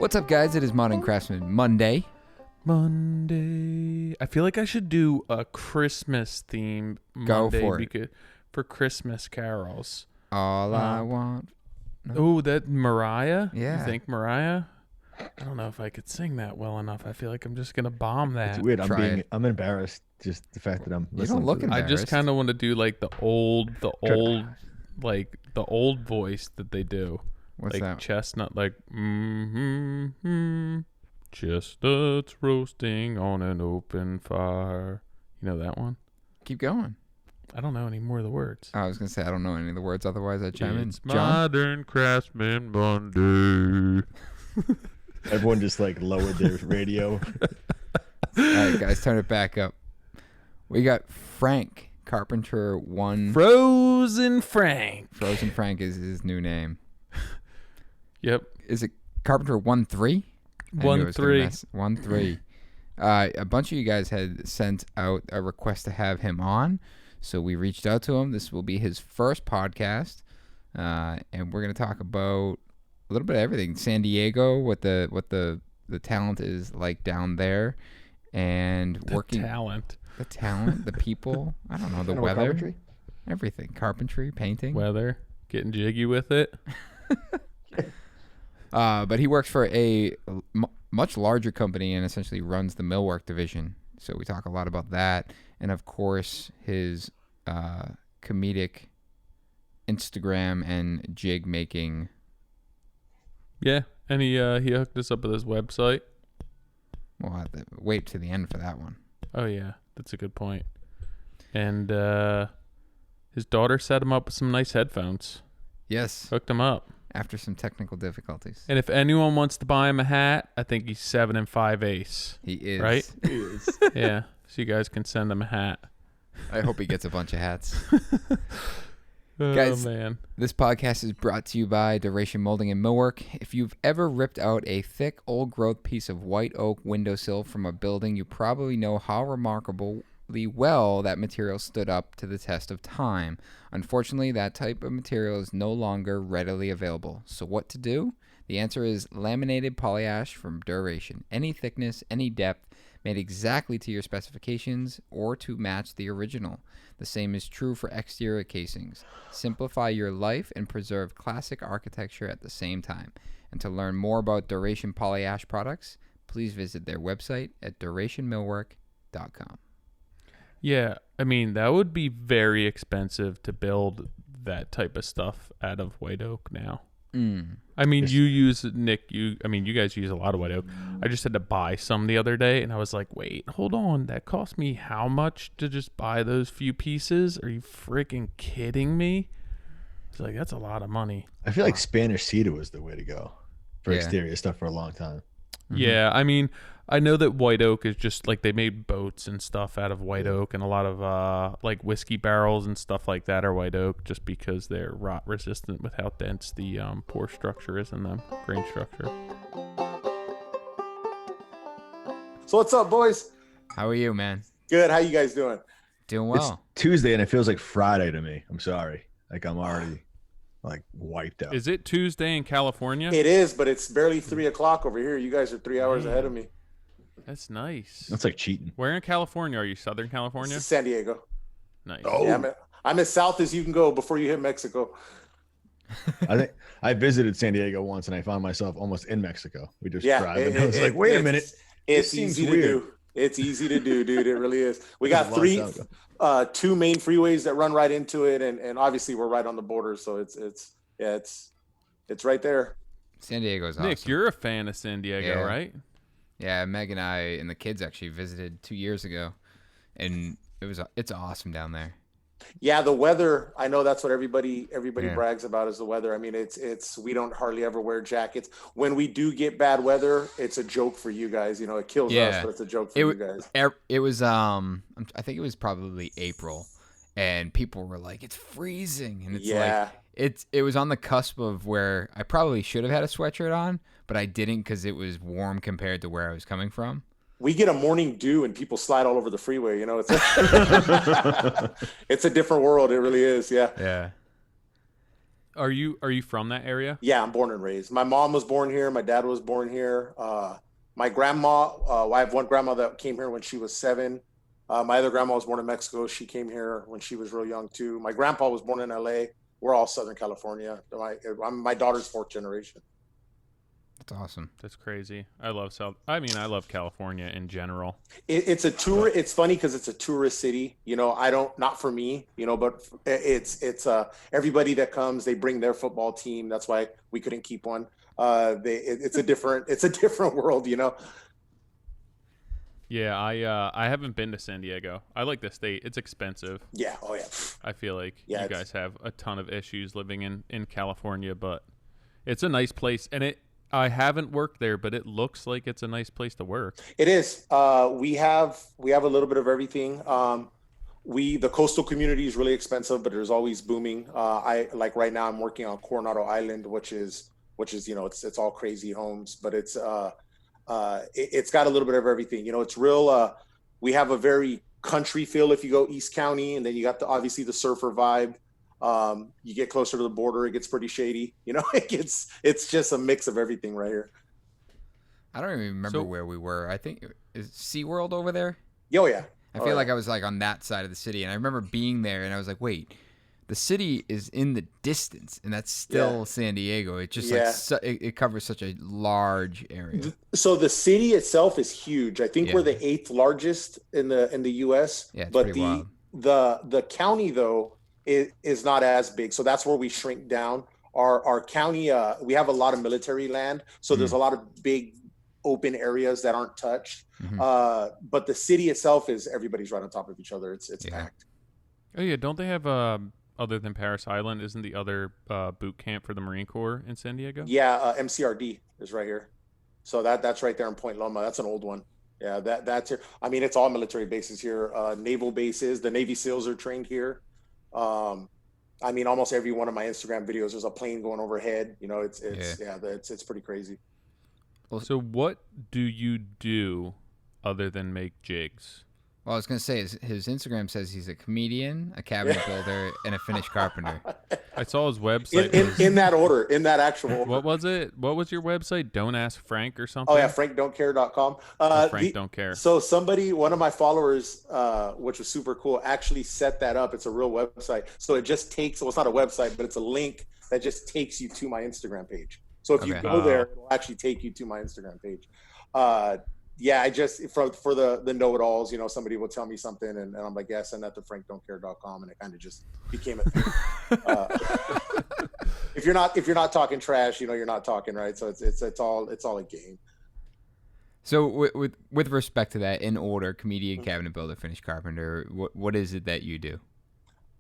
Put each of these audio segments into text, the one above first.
What's up, guys? It is Modern Craftsman Monday. I feel like I should do a Christmas theme Go Monday for it. for Christmas carols. All I want. No. Oh, that Mariah? Yeah. You think Mariah? I don't know if I could sing that well enough. I feel like I'm just gonna bomb that. It's weird. Try it. I'm embarrassed. Just the fact that I'm You listening don't look to it. I just kind of want to do like the old voice that they do. What's like that? chestnut, like chestnuts roasting on an open fire. You know that one? Keep going. I don't know any more of the words. I was going to say I don't know any of the words. Otherwise, I'd chime in. It's John? Modern Craftsman Monday. Everyone just like lowered their radio. All right, guys, turn it back up. We got Frank, Carpenter One. Frozen Frank. Frozen Frank is his new name. Yep. Is it Carpenter 1-3? 1-3. 1-3. A bunch of you guys had sent out a request to have him on, so we reached out to him. This will be his first podcast, and we're going to talk about a little bit of everything. San Diego, what the talent is like down there, and The talent. the people. I don't know, the weather, Carpentry? everything, carpentry, painting, Weather. Getting jiggy with it. But he works for a much larger company and essentially runs the millwork division. So we talk a lot about that, and of course his comedic Instagram and jig making. Yeah. And he hooked us up with his website. We'll have to wait to the end for that one. Oh, yeah. That's a good point. And his daughter set him up with some nice headphones. Yes, Hooked him up. after some technical difficulties. And if anyone wants to buy him a hat, I think he's 7 5/8. He is. Right? He is. Yeah. So you guys can send him a hat. I hope he gets a bunch of hats. Oh, Guys, man. This podcast is brought to you by Duration Moulding and Millwork. If you've ever ripped out a thick, old-growth piece of white oak windowsill from a building, you probably know how remarkably well that material stood up to the test of time. Unfortunately, that type of material is no longer readily available. So what to do? The answer is laminated polyash from Duration. Any thickness, any depth, made exactly to your specifications or to match the original. The same is true for exterior casings. Simplify your life and preserve classic architecture at the same time. And to learn more about Duration Polyash products, please visit their website at durationmillwork.com. Yeah. I mean, that would be very expensive to build that type of stuff out of white oak now. I mean, you guys use a lot of white oak. I just had to buy some the other day, and I was like, wait, hold on. That cost me how much to just buy those few pieces? Are you freaking kidding me? It's like, that's a lot of money. I feel like Spanish cedar was the way to go for Yeah. exterior stuff for a long time. Yeah, I mean, I know that white oak is just like they made boats and stuff out of white oak, and a lot of like whiskey barrels and stuff like that are white oak just because they're rot resistant with how dense the pore structure is in them, grain structure. So what's up, boys? How are you, man? Good. How you guys doing? Doing It's well. Tuesday and it feels like Friday to me. I'm sorry. Like I'm already like wiped out. Is it Tuesday in California? It is, but it's barely 3:00 over here. You guys are 3 hours ahead of me. That's nice. That's like cheating. Where in California are you? Southern California? This is San Diego. Nice. Oh. Yeah, I'm as south as you can go before you hit Mexico. I think I visited San Diego once and I found myself almost in Mexico. We just Yeah, driving. I was like, wait a minute. It's This seems easy to weird. do. It's easy to do, dude. It really is. We got That was a long time ago. two main freeways that run right into it, and obviously we're right on the border, so it's right there. San Diego's awesome. Nick, you're a fan of San Diego, Yeah. right? Yeah, Meg and I and the kids actually visited 2 years ago, and it's awesome down there. Yeah, the weather. I know that's what everybody Yeah. brags about is the weather. I mean, it's we don't hardly ever wear jackets. When we do get bad weather, it's a joke for you guys. You know, it kills Yeah. us, but it's a joke for you guys. It was I think it was probably April, and people were like, "It's freezing," and it's Yeah. like it was on the cusp of where I probably should have had a sweatshirt on, but I didn't because it was warm compared to where I was coming from. We get a morning dew and people slide all over the freeway. You know, it's it's a different world. It really is. Yeah. Yeah. Are you from that area? Yeah, I'm born and raised. My mom was born here. My dad was born here. My grandma, I have one grandma that came here when she was 7. My other grandma was born in Mexico. She came here when she was real young too. My grandpa was born in LA. We're all Southern California. My daughter's 4th generation. That's awesome. That's crazy. I love California in general. It's a tour. It's funny because it's a tourist city. Not for me, but it's everybody that comes, they bring their football team. That's why we couldn't keep one. It's a different world, Yeah, I haven't been to San Diego. I like the state. It's expensive. Yeah. Oh yeah. I feel like you guys have a ton of issues living in California, but it's a nice place, and I haven't worked there, but it looks like it's a nice place to work. It is. We have a little bit of everything. The coastal community is really expensive, but there's always booming. Right now I'm working on Coronado Island, which is it's all crazy homes, but it's got a little bit of everything. It's real. We have a very country feel if you go East County, and then you got obviously the surfer vibe. You get closer to the border, it gets pretty shady. It's just a mix of everything right here. I don't even remember where we were. I think is SeaWorld over there? Oh yeah. I feel like I was like on that side of the city, and I remember being there, and I was like, wait, the city is in the distance, and that's still San Diego. It just it covers such a large area. So the city itself is huge. I think we're the 8th largest in the U.S. Yeah, it's but pretty wild. the county though is not as big, so that's where we shrink down. Our county, we have a lot of military land, so there's a lot of big open areas that aren't touched. But the city itself everybody's right on top of each other. It's packed. Oh yeah, don't they have other than Paris Island? Isn't the other boot camp for the Marine Corps in San Diego? Yeah, MCRD is right here. So that's right there in Point Loma. That's an old one. Yeah, that's here. I mean, it's all military bases here. Naval bases. The Navy SEALs are trained here. I mean, almost every one of my Instagram videos, there's a plane going overhead. It's pretty crazy. So what do you do other than make jigs? Well, I was going to say, his Instagram says he's a comedian, a cabinet builder, and a finished carpenter. I saw his website. In that order, in that actual order. What was it? What was your website? Don't Ask Frank or something? Oh, yeah, frankdon'tcare.com. Frank Don't Care. So one of my followers, which was super cool, actually set that up. It's a real website. So it just takes, it's not a website, but it's a link that just takes you to my Instagram page. So if you go there, it'll actually take you to my Instagram page. I just for the know-it-alls, somebody will tell me something, and I'm like, send that to frankdon'tcare.com, and it kind of just became a thing. If you're not talking trash, you're not talking, right. So it's all a game. So with respect to that, in order, comedian, cabinet builder, finished carpenter, what is it that you do?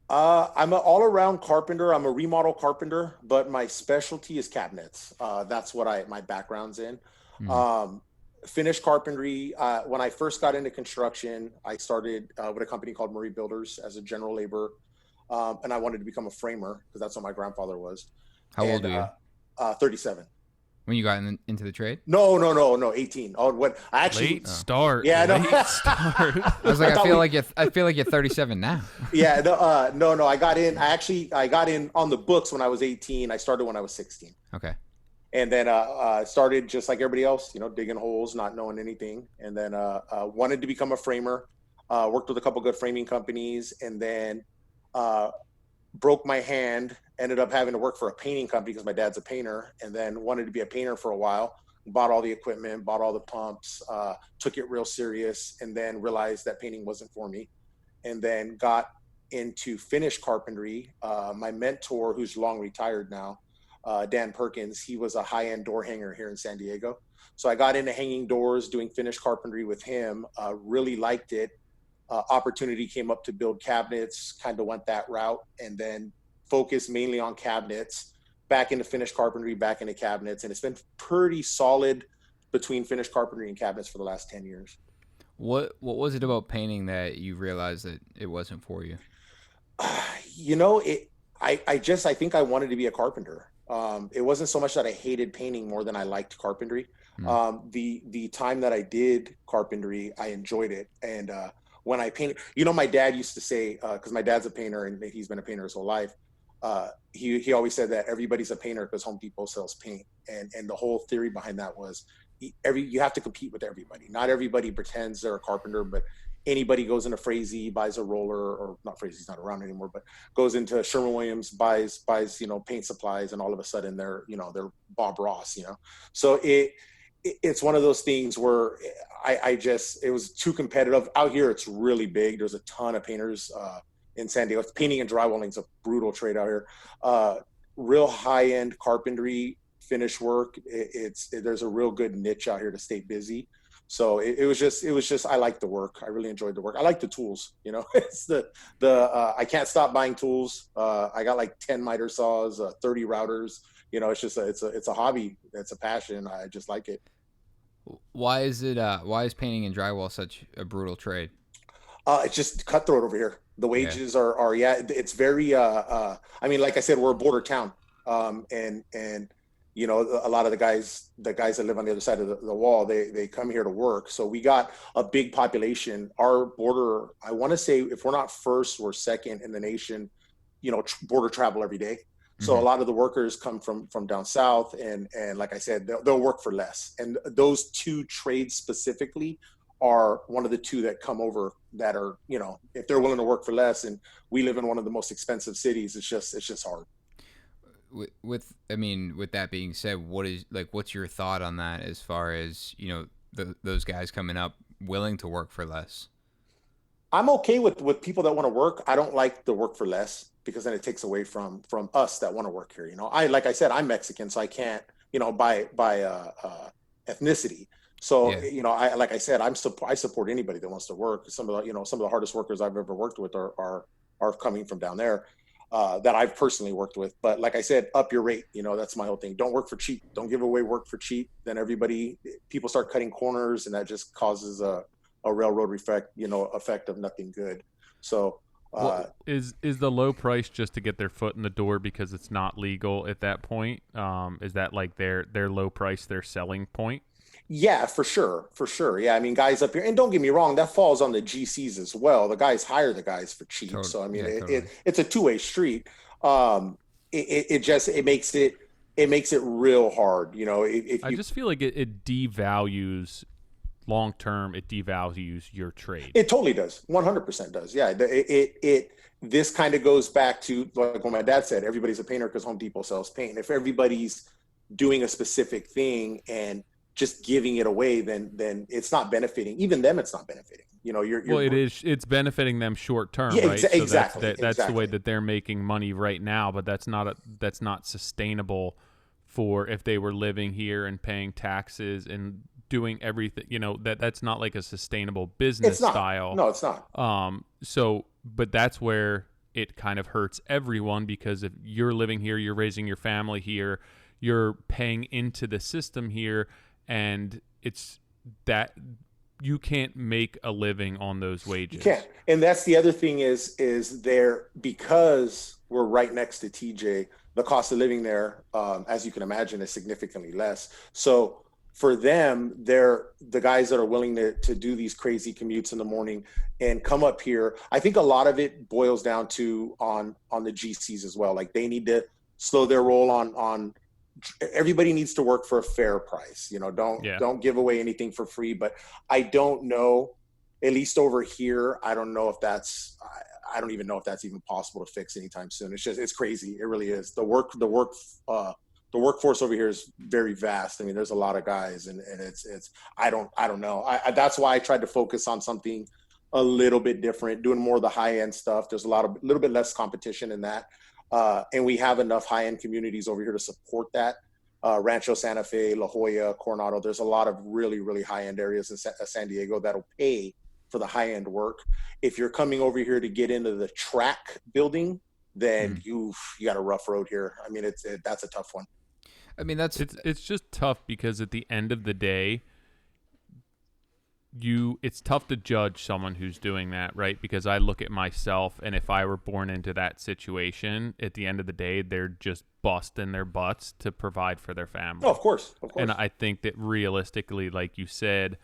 I'm an all-around carpenter. I'm a remodel carpenter, but my specialty is cabinets. That's what my background's in. Finished carpentry. When I first got into construction, I started with a company called Murray Builders as a general laborer, and I wanted to become a framer because that's what my grandfather was. How old are you? 37. When you got into the trade? No, 18. Oh, what I actually late start. Yeah, late start. I was like, I feel like you're 37 now. Yeah, no. I got in on the books when I was 18. I started when I was 16. Okay. And then started just like everybody else, digging holes, not knowing anything. And then wanted to become a framer. Worked with a couple good framing companies, and then broke my hand. Ended up having to work for a painting company because my dad's a painter, and then wanted to be a painter for a while. Bought all the equipment, bought all the pumps, took it real serious, and then realized that painting wasn't for me. And then got into finished carpentry. My mentor, who's long retired now, Dan Perkins, he was a high-end door hanger here in San Diego. So I got into hanging doors, doing finished carpentry with him, really liked it. Opportunity came up to build cabinets, kind of went that route, and then focused mainly on cabinets, back into finished carpentry, back into cabinets. And it's been pretty solid between finished carpentry and cabinets for the last 10 years. What was it about painting that you realized that it wasn't for you? I think I wanted to be a carpenter. It wasn't so much that I hated painting more than I liked carpentry. The time that I did carpentry, I enjoyed it. And when I painted, my dad used to say, because my dad's a painter and he's been a painter his whole life, he always said that everybody's a painter because Home Depot sells paint, and the whole theory behind that was you have to compete with everybody. Not everybody pretends they're a carpenter, but anybody goes into Frazee, buys a roller, or not Frazee's not around anymore, but goes into Sherwin-Williams, buys paint supplies, and all of a sudden they're Bob Ross. So it's one of those things where it was too competitive. Out here it's really big. There's a ton of painters in San Diego. Painting and drywalling is a brutal trade out here. Real high-end carpentry, finish work. There's a real good niche out here to stay busy. So it was just I like the work. I really enjoyed the work. I like the tools. It's I can't stop buying tools. I got like 10 miter saws, 30 routers. It's just it's a hobby. It's a passion. I just like it. Why is painting and drywall such a brutal trade? It's just cutthroat over here. The wages are it's very I mean, like I said, we're a border town. And a lot of the guys that live on the other side of the wall, they come here to work. So we got a big population. Our border, I want to say, if we're not first, we're second in the nation, border travel every day. So a lot of the workers come from down south, and like I said, they'll work for less. And those two trades specifically are one of the two that come over that are, if they're willing to work for less, and we live in one of the most expensive cities, it's just hard. With that being said, what's your thought on that as far as, those guys coming up willing to work for less? I'm okay with people that want to work. I don't like the work for less, because then it takes away from us that want to work here. Like I said, I'm Mexican, so I can't, by ethnicity. So, like I said, I support anybody that wants to work. Some of the hardest workers I've ever worked with are coming from down there, that I've personally worked with. But like I said, up your rate. That's my whole thing. Don't work for cheap. Don't give away work for cheap. Then people start cutting corners, and that just causes a railroad effect of nothing good. So is the low price just to get their foot in the door because it's not legal at that point? Is that like their low price, their selling point? Yeah, for sure. Yeah, I mean, guys up here, and don't get me wrong, that falls on the GCs as well. The guys hire the guys for cheap. Totally. So I mean, totally. It's a two-way street. It makes it real hard. I just feel like it devalues. Long term, it devalues your trade. It totally does. 100% does. Yeah. This kind of goes back to like what my dad said, everybody's a painter because Home Depot sells paint. If everybody's doing a specific thing and just giving it away, then it's not benefiting. Even them, it's not benefiting. It's benefiting them short term, yeah, right? Exactly. That's the way that they're making money right now, but that's not sustainable for if they were living here and paying taxes and doing everything, that's not like a sustainable business style. No, it's not. But that's where it kind of hurts everyone, because if you're living here, you're raising your family here, you're paying into the system here, and it's that you can't make a living on those wages. You can't. And that's the other thing is there, because we're right next to TJ, the cost of living there, as you can imagine, is significantly less. So for them, they're the guys that are willing to do these crazy commutes in the morning and come up here. I think a lot of it boils down to on the GCs as well. Like, they need to slow their roll on everybody needs to work for a fair price. Don't give away anything for free. But I don't know, at least over here, I don't know if that's I don't even know if that's even possible to fix anytime soon. It's crazy. It really is. The workforce over here is very vast. I mean, there's a lot of guys, and it's I don't know. That's why I tried to focus on something a little bit different, doing more of the high end stuff. There's a little bit less competition in that, and we have enough high end communities over here to support that. Rancho Santa Fe, La Jolla, Coronado. There's a lot of really, really high end areas in San Diego that'll pay for the high end work. If you're coming over here to get into the track building, then you got a rough road here. I mean, that's a tough one. I mean, it's just tough because at the end of the day, it's tough to judge someone who's doing that, right? Because I look at myself, and if I were born into that situation, at the end of the day, they're just busting their butts to provide for their family. Oh, of course. And I think that realistically, like you said,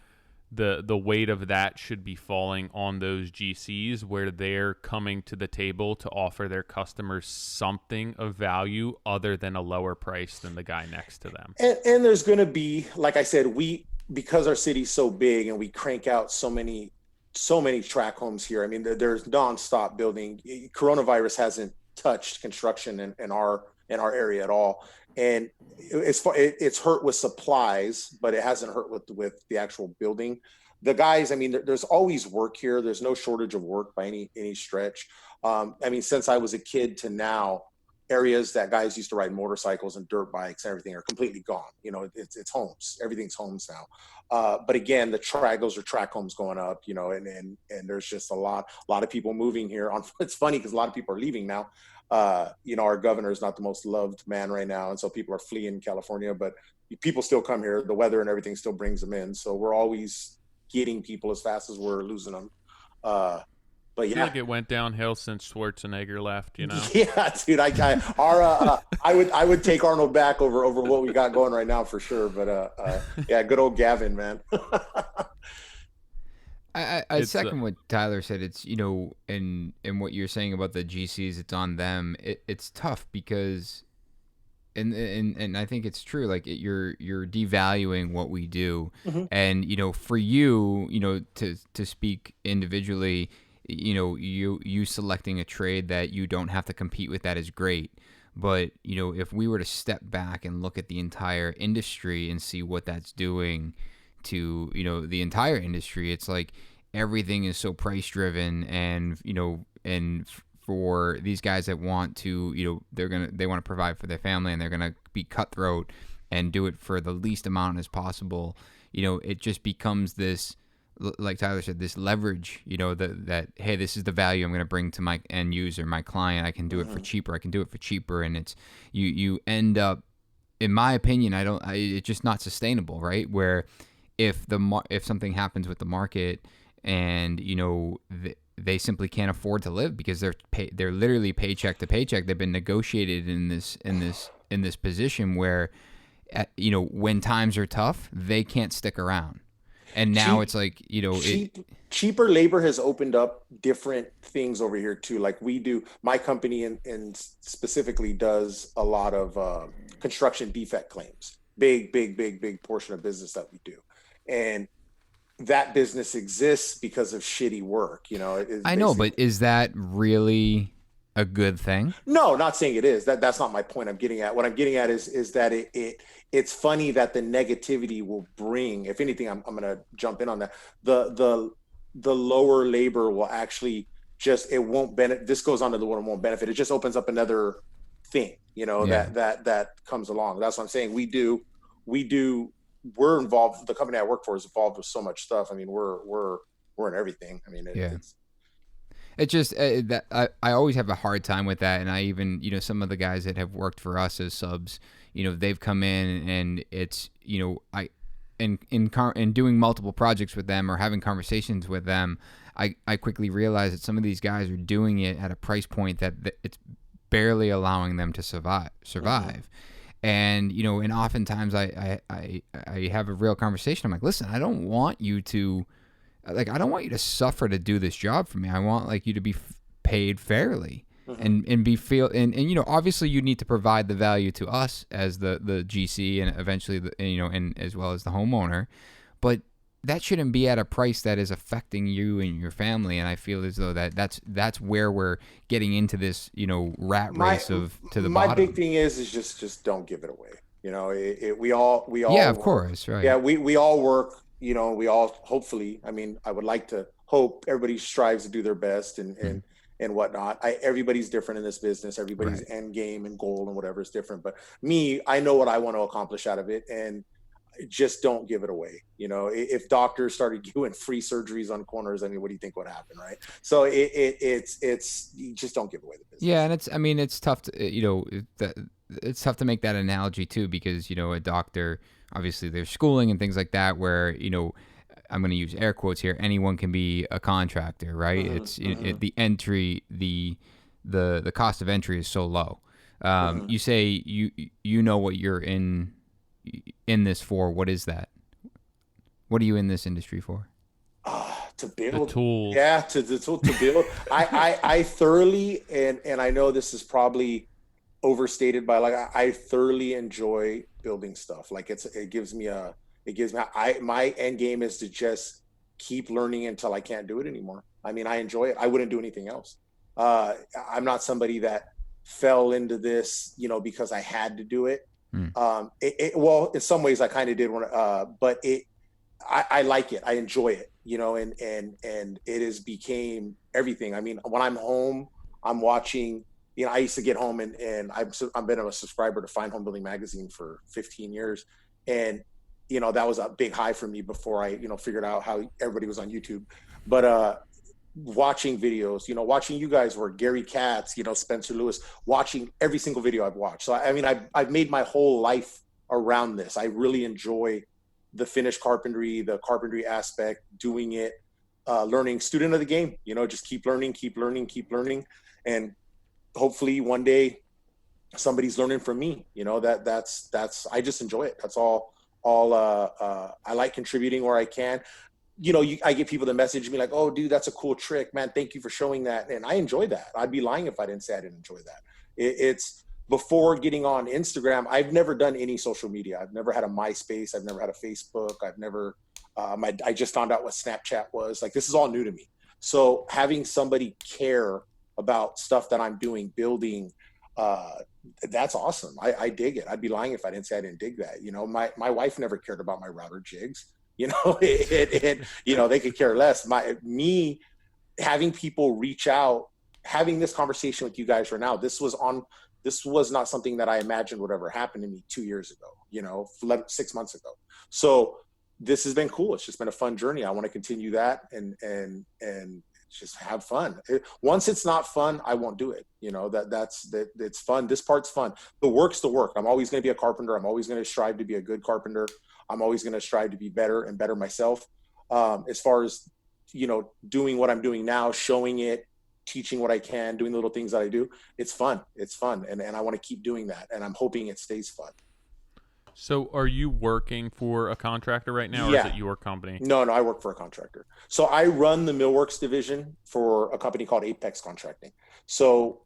the weight of that should be falling on those GCs, where they're coming to the table to offer their customers something of value other than a lower price than the guy next to them. And there's going to be, like I said, because our city's so big and we crank out so many track homes here. I mean, there's nonstop building. Coronavirus hasn't touched construction in our area at all. And it's hurt with supplies, but it hasn't hurt with the actual building. The guys, I mean, there's always work here. There's no shortage of work by any stretch. I mean, since I was a kid to now, areas that guys used to ride motorcycles and dirt bikes and everything are completely gone. You know, it's homes. Everything's homes now. But again, those are track homes going up, you know, and there's just a lot of people moving here. It's funny because a lot of people are leaving now. You know, our governor is not the most loved man right now. And so people are fleeing California, but people still come here. The weather and everything still brings them in. So we're always getting people as fast as we're losing them. But yeah, I feel like it went downhill since Schwarzenegger left, you know? Yeah, dude, I would take Arnold back over what we got going right now for sure. But yeah, good old Gavin, man. I second what Tyler said. It's, you know, and what you're saying about the GCs, it's on them. It's tough because, and I think it's true. Like you're devaluing what we do, and you know, for you, you know, to speak individually, you know, you selecting a trade that you don't have to compete with, that is great. But you know, if we were to step back and look at the entire industry and see what that's doing to, you know, the entire industry, it's like everything is so price driven, and you know, and for these guys that want to, you know, they want to provide for their family, and they're gonna be cutthroat and do it for the least amount as possible. You know, it just becomes this, like Tyler said, this leverage, you know, that hey, this is the value I'm going to bring to my end user, my client. I can do it for cheaper. I can do it for cheaper. And it's, you end up, in my opinion, it's just not sustainable, right? Where if something happens with the market and, you know, they simply can't afford to live because they're literally paycheck to paycheck. They've been negotiated in this position where, you know, when times are tough, they can't stick around. And now it's like, you know, cheaper labor has opened up different things over here too. Like we do, my company and specifically does a lot of construction defect claims. Big portion of business that we do. And that business exists because of shitty work, you know. I know, but is that really a good thing? No, not saying it is. That's not my point I'm getting at. What I'm getting at is that it's funny that the negativity will bring, if anything, I'm going to jump in on that. The lower labor will actually it won't benefit. This goes on to the one won't benefit. It just opens up another thing, you know, that comes along. That's what I'm saying. We're involved. The company I work for is involved with so much stuff. I mean, we're in everything. I mean, it's just that I always have a hard time with that. And I even, you know, some of the guys that have worked for us as subs, you know, they've come in and it's, you know, in doing multiple projects with them or having conversations with them, I quickly realize that some of these guys are doing it at a price point that it's barely allowing them to survive. Mm-hmm. And, you know, and oftentimes I have a real conversation. I'm like, listen, I don't want you to suffer to do this job for me. I want like you to be paid fairly and you know, obviously you need to provide the value to us as the GC and eventually you know, and as well as the homeowner, but that shouldn't be at a price that is affecting you and your family. And I feel as though that's where we're getting into this, you know, rat race to the bottom. My big thing is just don't give it away. You know, we all yeah, of course, right. Yeah, we all work. You know, we all hopefully. I mean, I would like to hope everybody strives to do their best and whatnot. Everybody's different in this business. Everybody's end game and goal and whatever is different. But me, I know what I want to accomplish out of it, and just don't give it away. You know, if doctors started doing free surgeries on corners, I mean, what do you think would happen, right? So it's you just don't give away the business. Yeah, and it's tough to, you know, it's tough to make that analogy too, because, you know, a doctor, obviously there's schooling and things like that where, you know, I'm going to use air quotes here, anyone can be a contractor, right? It's the entry, the cost of entry is so low. You say you know what you're in this for. What is that? What are you in this industry for? To build the tools. Yeah, to build. I thoroughly, and I know this is probably overstated, by like I thoroughly enjoy building stuff. Like my end game is to just keep learning until I can't do it anymore. I mean, I enjoy it. I wouldn't do anything else. I'm not somebody that fell into this, because I had to do it. Well, in some ways I kind of did but I like it. I enjoy it, and it has became everything. I mean, when I'm home, I'm watching, I used to get home and I've been a subscriber to Fine Home Building Magazine for 15 years. And, that was a big high for me before I, figured out how everybody was on YouTube. But watching videos, watching you guys work, Gary Katz, Spencer Lewis, watching every single video I've watched. So, I mean, I've made my whole life around this. I really enjoy the finished carpentry, the carpentry aspect, doing it, learning, student of the game, just keep learning. And hopefully one day somebody's learning from me, that's, I just enjoy it. That's all I like contributing where I can. I get people that message me like, oh dude, that's a cool trick, man. Thank you for showing that. And I enjoy that. I'd be lying if I didn't say I didn't enjoy that. It's before getting on Instagram, I've never done any social media. I've never had a MySpace. I've never had a Facebook. I've never, I just found out what Snapchat was. Like, this is all new to me. So having somebody care about stuff that I'm doing, building, that's awesome. I dig it. I'd be lying if I didn't say I didn't dig that. My wife never cared about my router jigs. They could care less. Me having people reach out, having this conversation with you guys right now, this was not something that I imagined would ever happen to me 2 years ago, 6 months ago. So this has been cool. It's just been a fun journey. I want to continue that and just have fun. Once it's not fun, I won't do it. It's fun. This part's fun. The work's the work. I'm always going to be a carpenter. I'm always going to strive to be a good carpenter. I'm always going to strive to be better and better myself. As far as, doing what I'm doing now, showing it, teaching what I can, doing the little things that I do, it's fun. It's fun. And I want to keep doing that. And I'm hoping it stays fun. So are you working for a contractor right now, or is it your company? No, I work for a contractor. So I run the Millworks division for a company called Apex Contracting. So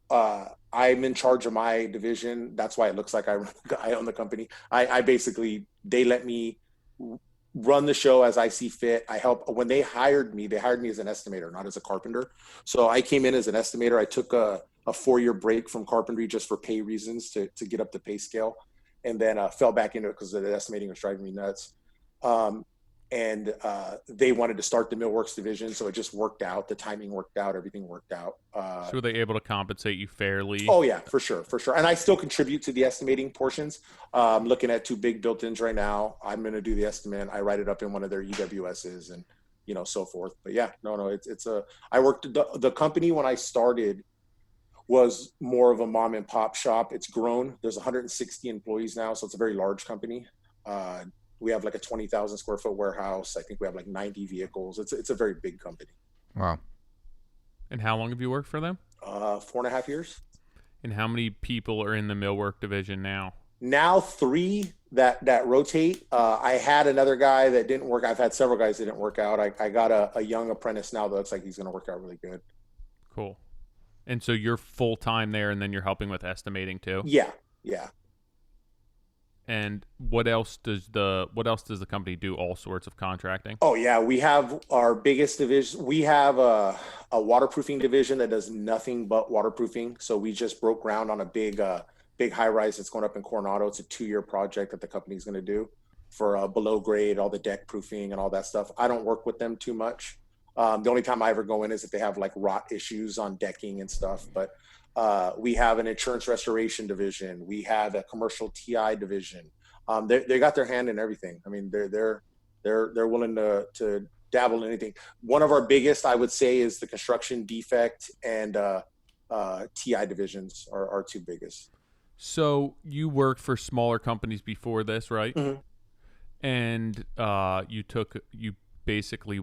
I'm in charge of my division. That's why it looks like I own the company. I basically, they let me run the show as I see fit. I help. When they hired me as an estimator, not as a carpenter. So I came in as an estimator. I took a 4-year break from carpentry just for pay reasons to get up the pay scale. And then fell back into it because the estimating was driving me nuts. And they wanted to start the Millworks division, so it just worked out. The timing worked out. Everything worked out. So were they able to compensate you fairly? Oh, yeah, for sure. And I still contribute to the estimating portions. I'm looking at 2 big built-ins right now. I'm going to do the estimate. I write it up in one of their EWSs and, so forth. But, yeah, no, I worked the company when I started was more of a mom and pop shop. It's grown. There's 160 employees now, so it's a very large company. We have like a 20,000 square foot warehouse. I think we have like 90 vehicles. It's a very big company. Wow. And how long have you worked for them? 4.5 years. And how many people are in the millwork division now? Now 3 that rotate. I had another guy that didn't work. I've had several guys that didn't work out. I got a young apprentice now that looks like he's going to work out really good. Cool. And so you're full time there, and then you're helping with estimating too? Yeah. And what else does the company do? All sorts of contracting? Oh yeah, we have our biggest division. We have a waterproofing division that does nothing but waterproofing. So we just broke ground on a big high rise that's going up in Coronado. It's a 2-year project that the company's going to do for below grade, all the deck proofing and all that stuff. I don't work with them too much. The only time I ever go in is if they have like rot issues on decking and stuff. But we have an insurance restoration division. We have a commercial TI division. They got their hand in everything. I mean, they're willing to dabble in anything. One of our biggest, I would say, is the construction defect and TI divisions are our 2 biggest. So you worked for smaller companies before this, right? Mm-hmm. And you basically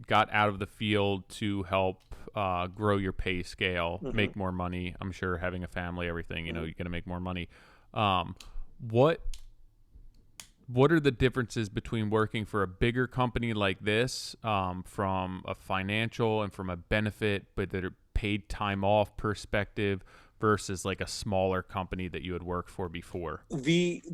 got out of the field to help grow your pay scale, mm-hmm. make more money. I'm sure having a family, everything, mm-hmm. You're going to make more money. What what are the differences between working for a bigger company like this, from a financial and from a benefit, but that are paid time off perspective, versus like a smaller company that you had worked for before?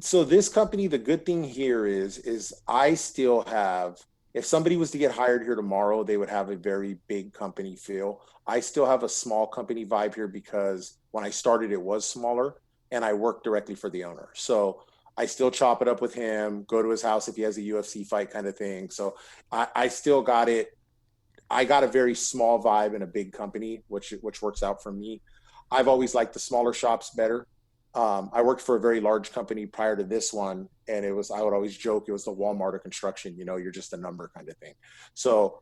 So this company, the good thing here is I still have, if somebody was to get hired here tomorrow, they would have a very big company feel. I still have a small company vibe here because when I started, it was smaller and I worked directly for the owner. So I still chop it up with him, go to his house if he has a UFC fight kind of thing. So I still got it. I got a very small vibe in a big company, which works out for me. I've always liked the smaller shops better. I worked for a very large company prior to this one, and I would always joke it was the Walmart of construction. You're just a number kind of thing. So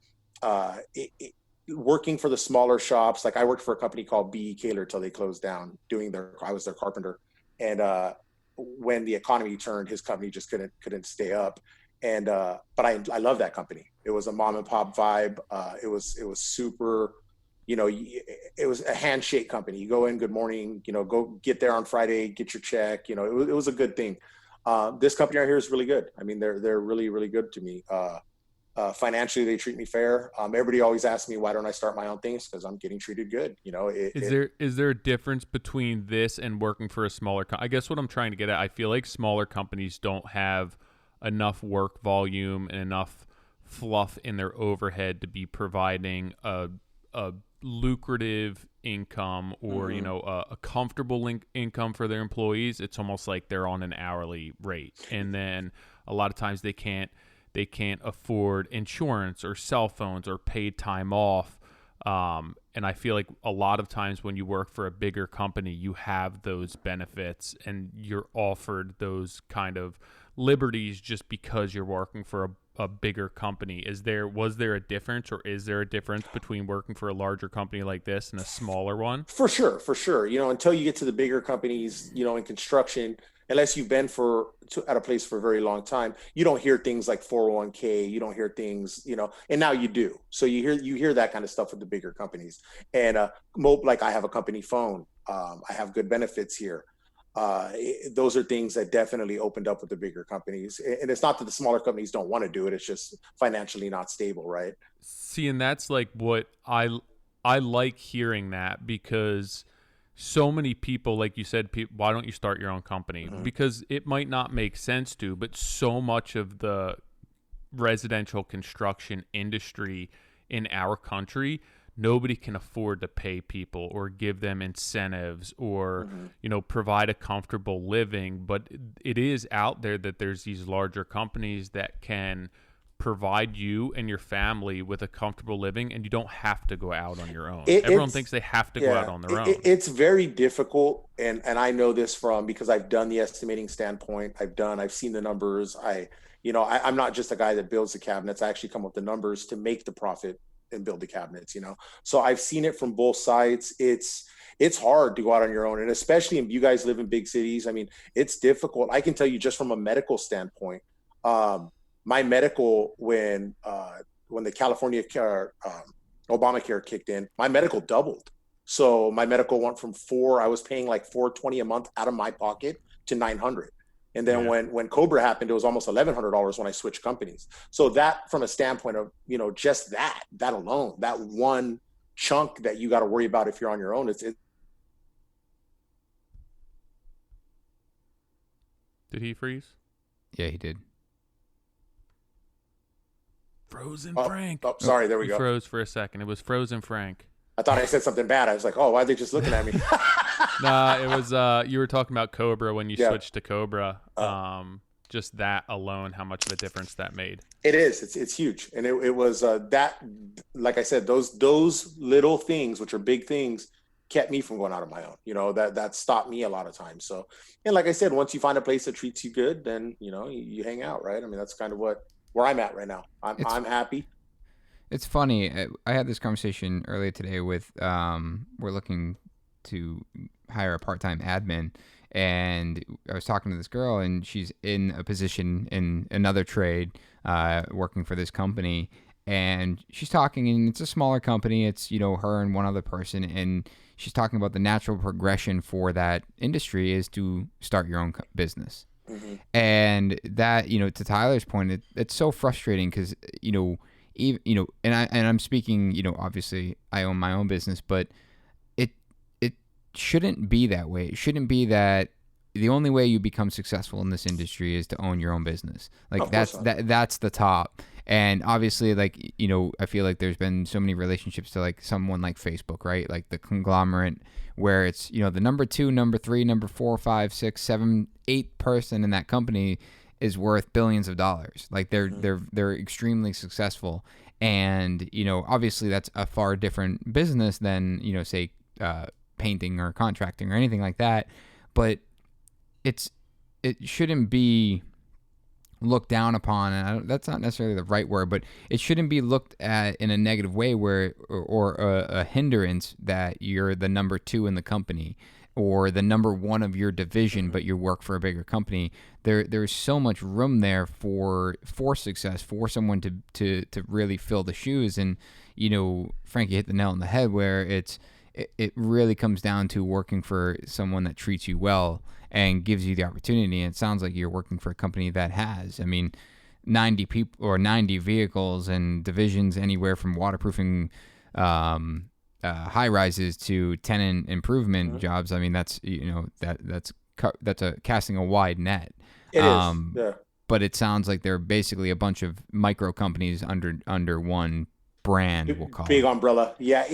working for the smaller shops, like I worked for a company called B.E. Kaler till they closed down. I was their carpenter, and when the economy turned, his company just couldn't stay up. And but I love that company. It was a mom and pop vibe. It was super. It was a handshake company. You go in, good morning, go get there on Friday, get your check. It was a good thing. This company right here is really good. I mean, they're really, really good to me. Financially, they treat me fair. Everybody always asks me, why don't I start my own things? Because I'm getting treated good. Is there a difference between this and working for a smaller company? I guess what I'm trying to get at, I feel like smaller companies don't have enough work volume and enough fluff in their overhead to be providing a lucrative income or a comfortable income for their employees. It's almost like they're on an hourly rate, and then a lot of times they can't afford insurance or cell phones or paid time off, and I feel like a lot of times when you work for a bigger company, you have those benefits and you're offered those kind of liberties just because you're working for a bigger company. Was there a difference, or is there a difference between working for a larger company like this and a smaller one? For sure. Until you get to the bigger companies, in construction, unless you've been at a place for a very long time, you don't hear things like 401k. You don't hear things, and now you do. So you hear that kind of stuff with the bigger companies. And like I have a company phone. I have good benefits here. Those are things that definitely opened up with the bigger companies. And it's not that the smaller companies don't want to do it. It's just financially not stable, right? See, and that's like what I like hearing that, because so many people, like you said, why don't you start your own company? Mm-hmm. Because it might not make sense to, but so much of the residential construction industry in our country, nobody can afford to pay people or give them incentives or, provide a comfortable living. But it is out there that there's these larger companies that can provide you and your family with a comfortable living, and you don't have to go out on your own. Everyone thinks they have to go out on their own. It's very difficult. And I know this because I've done the estimating standpoint. I've seen the numbers. I'm not just a guy that builds the cabinets. I actually come up with the numbers to make the profit and build the cabinets, So I've seen it from both sides. It's hard to go out on your own. And especially if you guys live in big cities, I mean, it's difficult. I can tell you just from a medical standpoint, my medical, when the California Obamacare kicked in, my medical doubled. So my medical went from I was paying like $420 a month out of my pocket to $900. And then when Cobra happened, it was almost $1,100 when I switched companies. So that, from a standpoint of, just that alone, that one chunk that you got to worry about if you're on your own, Did he freeze? Yeah, he did. Frozen Frank. Oh, sorry. There we go. Froze for a second. It was Frozen Frank. I thought I said something bad. I was like, oh, why are they just looking at me? Nah, it was you were talking about Cobra when you switched to Cobra. Just that alone, how much of a difference that made. It is. It's huge. And it was that, like I said, those little things, which are big things, kept me from going out on my own. That stopped me a lot of times. So, and like I said, once you find a place that treats you good, then you hang out, right? I mean, that's kind of where I'm at right now. I'm happy. It's funny. I had this conversation earlier today with we're looking to hire a part-time admin, and I was talking to this girl, and she's in a position in another trade, working for this company, and she's talking, and it's a smaller company. It's her and one other person, and she's talking about the natural progression for that industry is to start your own business. And that, to Tyler's point, it's so frustrating because, even, and I'm speaking, obviously I own my own business, but it shouldn't be that way. It shouldn't be that the only way you become successful in this industry is to own your own business. Like that's the top. And obviously, like, I feel like there's been so many relationships to like someone like Facebook, right? Like the conglomerate where it's, the number 2, number 3, number 4, 5, 6, 7, 8 person in that company is worth billions of dollars. Like they're extremely successful. And, obviously that's a far different business than, say, painting or contracting or anything like that. But it shouldn't be looked down upon, and that's not necessarily the right word, but it shouldn't be looked at in a negative way where or a hindrance that you're the number 2 in the company or the number 1 of your division, but you work for a bigger company. There's so much room there for success, for someone to really fill the shoes. And Frank, you hit the nail on the head where it really comes down to working for someone that treats you well and gives you the opportunity. And it sounds like you're working for a company that has, 90 people or 90 vehicles and divisions anywhere from waterproofing high rises to tenant improvement jobs. That's that's casting a wide net. It is. Yeah. But it sounds like they're basically a bunch of micro companies under one brand. We'll call big it. umbrella. Yeah.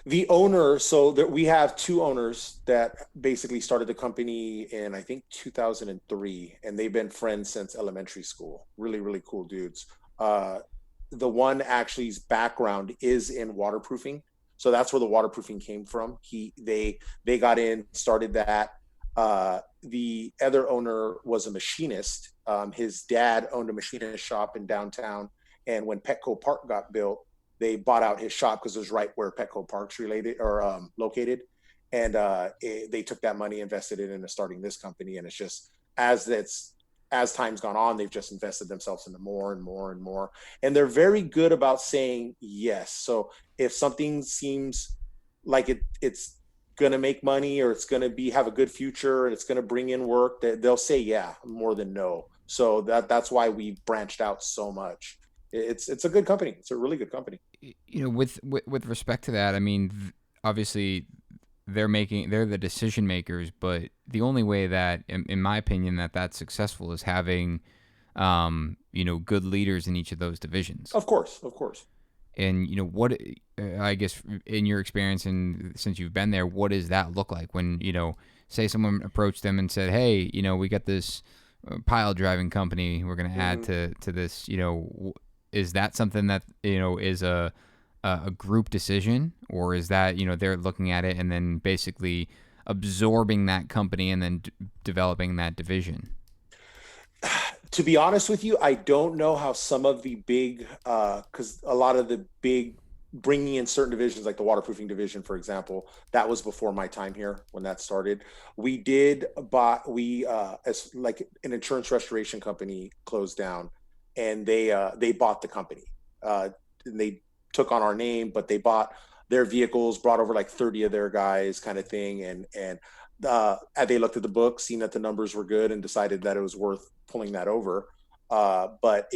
The owner, so we have 2 owners that basically started the company in, I think, 2003, and they've been friends since elementary school. Really, really cool dudes. The one actually's background is in waterproofing, so that's where the waterproofing came from. They got in, started that. The other owner was a machinist. His dad owned a machinist shop in downtown, and when Petco Park got built, they bought out his shop because it was right where Petco Park's located. And they took that money, invested it into starting this company. And it's just, as time's gone on, they've just invested themselves into more and more and more. And they're very good about saying yes. So if something seems like it's going to make money, or it's going to have a good future, and it's going to bring in work, they'll say yeah more than no. So that's why we branched out so much. It's a good company. It's a really good company. With respect to that, obviously they're the decision makers, but the only way that, in my opinion, that's successful is having, good leaders in each of those divisions. Of course. And what, I guess, in your experience and since you've been there, what does that look like when, say someone approached them and said, hey, we got this pile driving company we're going to add to this, is that something that, is a group decision, or is that, they're looking at it and then basically absorbing that company and then developing that division? To be honest with you, I don't know how some of the big, because a lot of the big bringing in certain divisions, like the waterproofing division, for example, that was before my time here when that started. We did as like an insurance restoration company closed down, and they bought the company. And they took on our name, but they bought their vehicles, brought over like 30 of their guys, kind of thing, and they looked at the book, seen that the numbers were good, and decided that it was worth pulling that over. But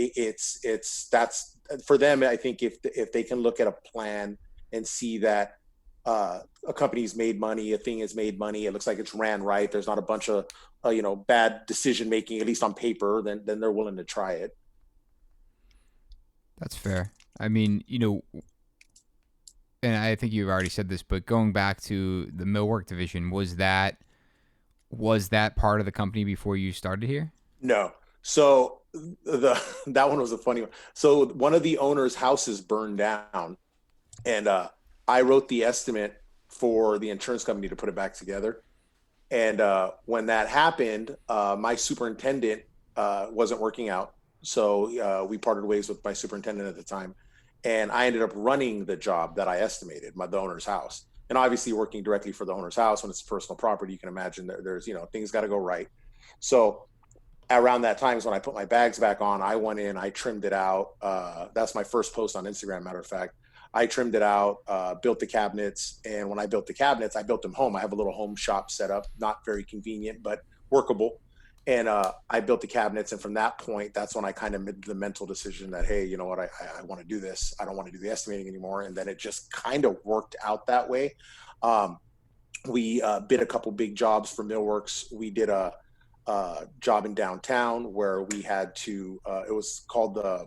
that's for them. I think if they can look at a plan and see that a company's made money, a thing has made money, it looks like it's ran right, there's not a bunch of bad decision making, at least on paper, then they're willing to try it. That's fair. And I think you've already said this, but going back to the millwork division, was that part of the company before you started here? No. So that one was a funny one. So one of the owner's houses burned down, and I wrote the estimate for the insurance company to put it back together. And when that happened, my superintendent wasn't working out. So we parted ways with my superintendent at the time. And I ended up running the job that I estimated, the owner's house. And obviously working directly for the owner's house, when it's personal property, you can imagine there's, things got to go right. So around that time is when I put my bags back on. I went in, I trimmed it out. That's my first post on Instagram, matter of fact. I trimmed it out, built the cabinets. And when I built the cabinets, I built them home. I have a little home shop set up, not very convenient, but workable. And I built the cabinets, and from that point, that's when I kind of made the mental decision that, hey, you know what, I want to do this. I don't want to do the estimating anymore. And then it just kind of worked out that way. We bid a couple big jobs for Millworks. We did a job in downtown where we had to. It was called the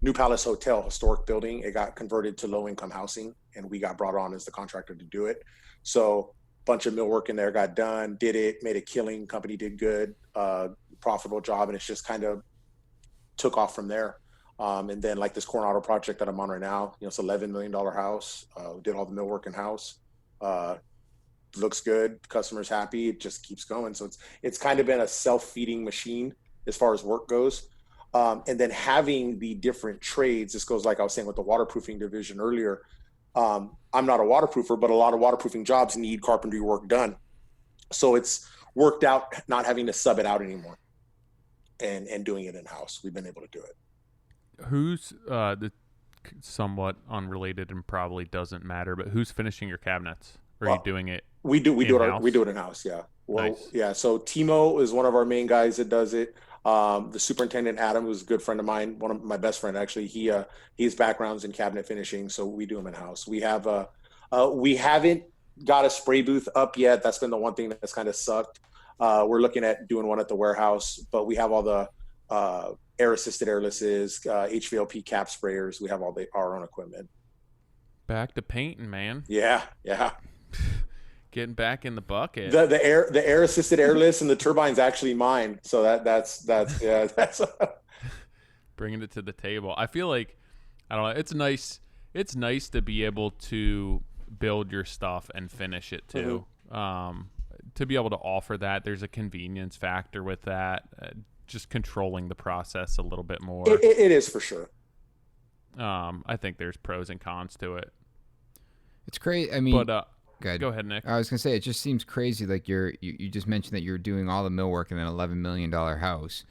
New Palace Hotel, historic building. It got converted to low-income housing, and we got brought on as the contractor to do it. So bunch of millwork in there got done, did it, made a killing, company did good, profitable job, and it's just kind of took off from there. And then like this Coronado project that I'm on right now, you know, it's $11 million house, did all the millwork in house, looks good, customer's happy, it just keeps going. So it's kind of been a self-feeding machine as far as work goes. And then having the different trades, this goes like I was saying with the waterproofing division earlier, I'm not a waterproofer, but a lot of waterproofing jobs need carpentry work done. So it's worked out not having to sub it out anymore and doing it in-house. We've been able to do it. Who's somewhat unrelated and probably doesn't matter, but who's finishing your cabinets? Are you doing it? We do it in-house. Yeah. Well, nice. Yeah. So Timo is one of our main guys that does it. The superintendent, Adam, who's a good friend of mine, one of my best friend, actually, his background's in cabinet finishing. So we do them in house. We haven't got a spray booth up yet. That's been the one thing that's kind of sucked. We're looking at doing one at the warehouse, but we have all the, air assisted airlesses, HVLP cap sprayers. We have all our own equipment. Back to painting, man. Yeah. Yeah. Getting back in the bucket. The air assisted airless and the turbine's actually mine. So that's bringing it to the table. I feel like, I don't know. It's nice to be able to build your stuff and finish it too. Mm-hmm. To be able to offer that, there's a convenience factor with that. Just controlling the process a little bit more. It is for sure. I think there's pros and cons to it. It's great. I mean, but go ahead, Nick. I was gonna say, it just seems crazy. Like you just mentioned that you're doing all the millwork in an $11 million house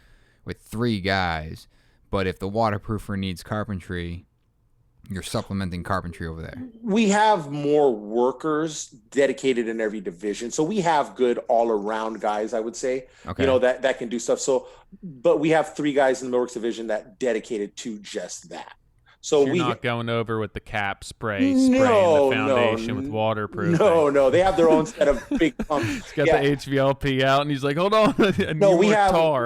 with 3 guys, but if the waterproofer needs carpentry, you're supplementing carpentry over there. We have more workers dedicated in every division, so we have good all-around guys, I would say. Okay. You know, that can do stuff. So, but we have 3 guys in the millworks division that dedicated to just that. So you're not going over with the cap spraying the foundation with waterproof. No, they have their own set of big pumps. He's got the HVLP out, and he's like, "Hold on."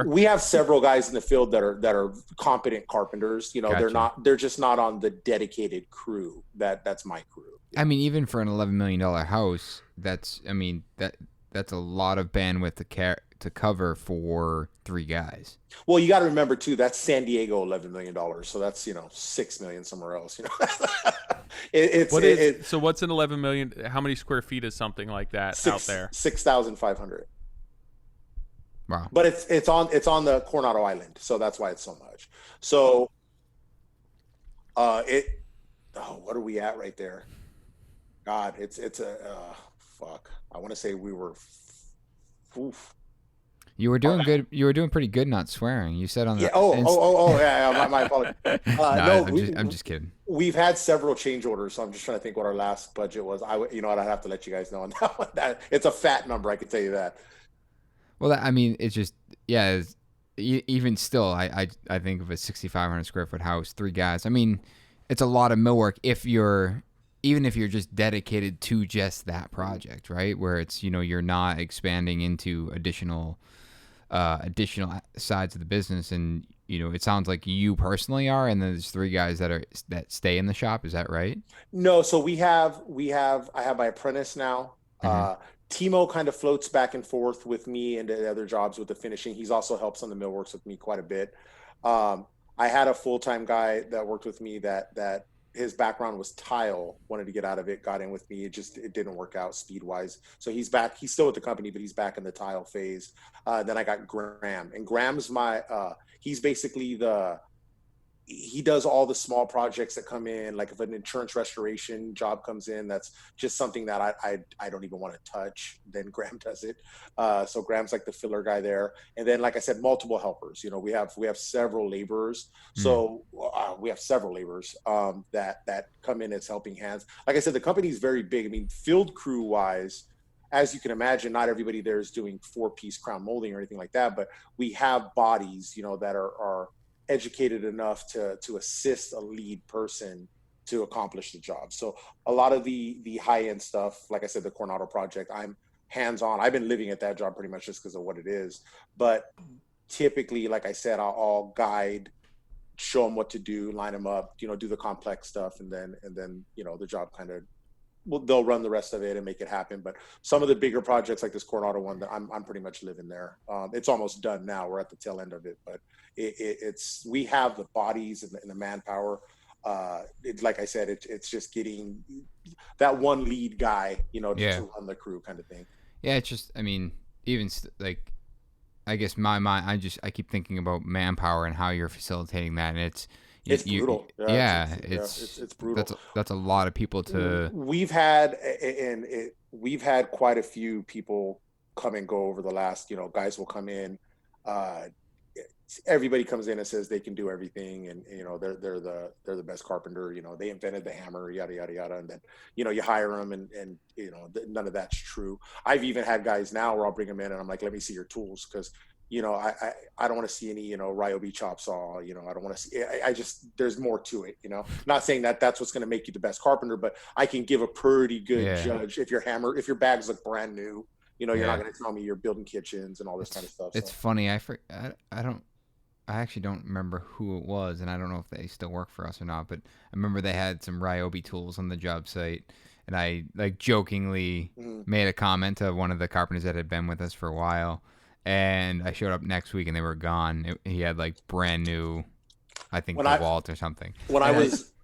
We have several guys in the field that are competent carpenters. You know, gotcha. They're just not on the dedicated crew. That's my crew. Yeah. I mean, even for an $11 million house, that's a lot of bandwidth to cover for 3 guys. Well, you got to remember too, that's San Diego, $11 million. So that's, $6 million somewhere else, So what's an 11 million? How many square feet is something like that out there? 6,500. Wow. But it's on the Coronado Island. So that's why it's so much. So, what are we at right there? God, it's fuck. I want to say we were, oof. You were doing good. You were doing pretty good not swearing. You said on the yeah. My apologies. I'm just kidding. We've had several change orders, so I'm just trying to think what our last budget was. I'd have to let you guys know on that one. It's a fat number, I can tell you that. Well, it's just even still, I think of a 6,500 square foot house, 3 guys. I mean, it's a lot of millwork even if you're just dedicated to just that project, right? Where it's you're not expanding into additional sides of the business, and it sounds like you personally are, and then there's 3 guys that stay in the shop. Is that right? No, so I have my apprentice now. Mm-hmm. Timo kind of floats back and forth with me and the other jobs with the finishing. He's also helps on the millworks with me quite a bit. I had a full-time guy that worked with me that his background was tile, wanted to get out of it, got in with me. It didn't work out speed-wise. So he's back. He's still with the company, but he's back in the tile phase. Then I got Graham. And Graham's he's basically he does all the small projects that come in. Like if an insurance restoration job comes in, that's just something that I don't even want to touch, then Graham does it. So Graham's like the filler guy there. And then, like I said, multiple helpers. We have several laborers. So we have several laborers that come in as helping hands. Like I said, the company is very big. I mean, field crew wise, as you can imagine, not everybody there is doing 4-piece crown molding or anything like that, but we have bodies, that are educated enough to assist a lead person to accomplish the job. So a lot of the high-end stuff, like I said, the Coronado project, I'm hands-on. I've been living at that job pretty much just because of what it is. But typically, like I said, I'll guide, show them what to do, line them up, do the complex stuff, and then the job kind of, they'll run the rest of it and make it happen. But some of the bigger projects like this Coronado one, that I'm pretty much living there. It's almost done now. We're at the tail end of it, but it's we have the bodies and the manpower. Like I said, it's just getting that one lead guy, to run the crew kind of thing. Yeah, it's just, I mean, even like, I guess my mind, I keep thinking about manpower and how you're facilitating that, and it's brutal. It's brutal. That's a lot of people to. We've had quite a few people come and go over the last. Guys will come in. Everybody comes in and says they can do everything, and they're the best carpenter. They invented the hammer, yada yada yada, and then you hire them, and none of that's true. I've even had guys now where I'll bring them in and I'm like, let me see your tools, because I don't want to see any Ryobi chop saw. I don't want to see. I just, there's more to it. Not saying that that's what's going to make you the best carpenter, but I can give a pretty good judge if your bags look brand new. You're not going to tell me you're building kitchens and all this kind of stuff. It's funny. I actually don't remember who it was, and I don't know if they still work for us or not, but I remember they had some Ryobi tools on the job site, and I jokingly made a comment to one of the carpenters that had been with us for a while, and I showed up next week and they were gone. He had brand new, I think, DeWalt or something.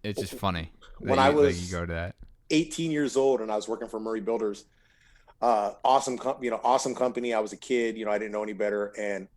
It's just funny. You go to that. 18 years old and I was working for Murray Builders. Awesome company. I was a kid, I didn't know any better, and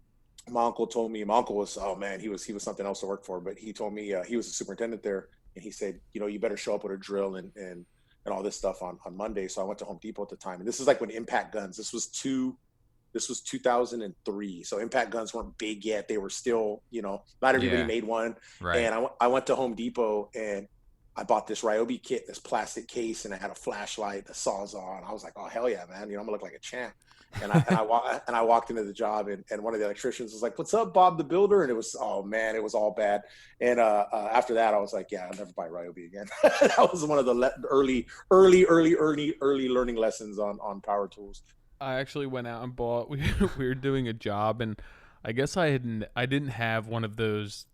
my uncle told me, was, oh man, he was something else to work for, but he told me he was a superintendent there, and he said, you better show up with a drill and all this stuff on Monday. So I went to Home Depot at the time, and this is like when impact guns, this was 2003. So impact guns weren't big yet. They were still, not everybody made one. Right. And I went to Home Depot and I bought this Ryobi kit, this plastic case, and I had a flashlight, a sawzall, and I was like, oh hell yeah, man, I'm gonna look like a champ. And I walked into the job, and one of the electricians was like, "What's up, Bob the Builder?" And it was, oh man, it was all bad. And after that, I was like, "Yeah, I'll never buy Ryobi again." That was one of the early learning lessons on power tools. I actually went out and bought. We were doing a job, and I guess I didn't have one of those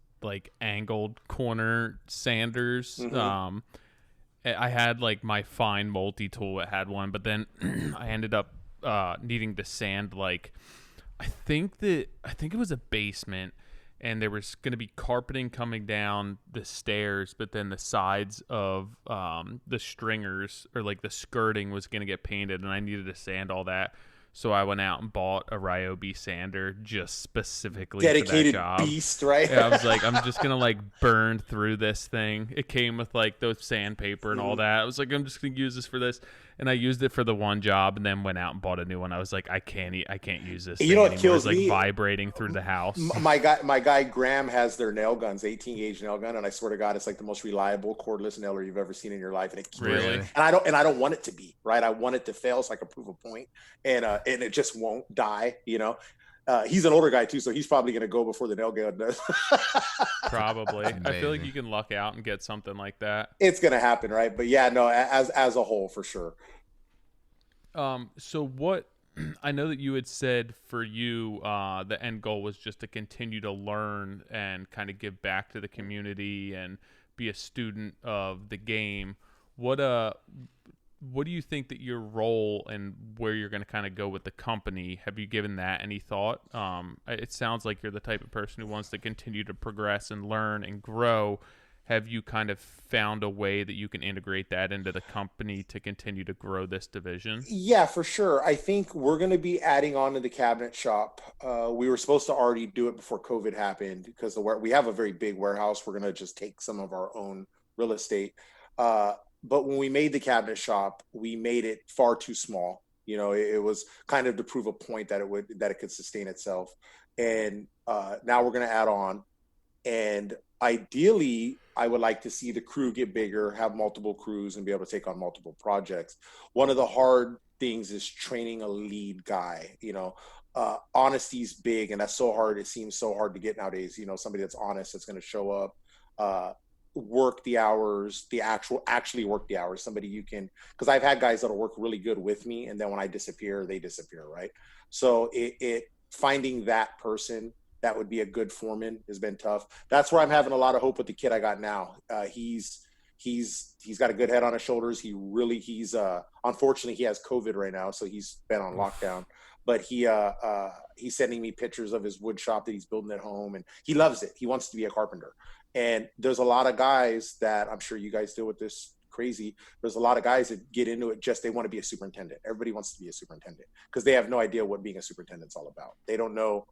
angled corner sanders. Mm-hmm. I had my fine multi-tool. It had one, but then I ended up needing to sand I think it was a basement, and there was going to be carpeting coming down the stairs, but then the sides of the stringers or the skirting was going to get painted, and I needed to sand all that. So I went out and bought a Ryobi sander just specifically dedicated for that job. Beast, right? Yeah, I was like, I'm just gonna burn through this thing. It came with those sandpaper and all that. I was like, I'm just gonna use this for this, and I used it for the one job, and then went out and bought a new one. I was like, I can't use this. You know what anymore. kills me? Vibrating through the house. My guy Graham has their nail guns, 18 gauge nail gun, and I swear to God, it's the most reliable cordless nailer you've ever seen in your life, and it kills really. Me. And I don't want it to be right. I want it to fail so I can prove a point, and it just won't die. He's an older guy too, so he's probably going to go before the nail gun does. Probably. I feel like you can luck out and get something like that. It's going to happen, right? But yeah, no, as a whole, for sure. So what? I know that you had said for you, the end goal was just to continue to learn and kind of give back to the community and be a student of the game. What do you think that your role and where you're going to kind of go with the company, have you given that any thought? It sounds like you're the type of person who wants to continue to progress and learn and grow. Have you kind of found a way that you can integrate that into the company to continue to grow this division? Yeah, for sure. I think we're going to be adding on to the cabinet shop. We were supposed to already do it before COVID happened because we have a very big warehouse. We're going to just take some of our own real estate. But when we made the cabinet shop, we made it far too small. It was kind of to prove a point that it could sustain itself. And now we're going to add on. And ideally, I would like to see the crew get bigger, have multiple crews, and be able to take on multiple projects. One of the hard things is training a lead guy. Honesty's big, and that's so hard. It seems so hard to get nowadays. Somebody that's honest, that's going to show up, work the hours, actually work the hours. Somebody you can, because I've had guys that'll work really good with me, and then when I disappear, they disappear, right? So finding that person that would be a good foreman has been tough. That's where I'm having a lot of hope with the kid I got now. He's got a good head on his shoulders. He's unfortunately he has COVID right now, so he's been on lockdown. But he's sending me pictures of his wood shop that he's building at home, and he loves it. He wants to be a carpenter. And there's a lot of guys that, I'm sure you guys deal with this crazy. There's a lot of guys that get into it they want to be a superintendent. Everybody wants to be a superintendent because they have no idea what being a superintendent's all about. They don't know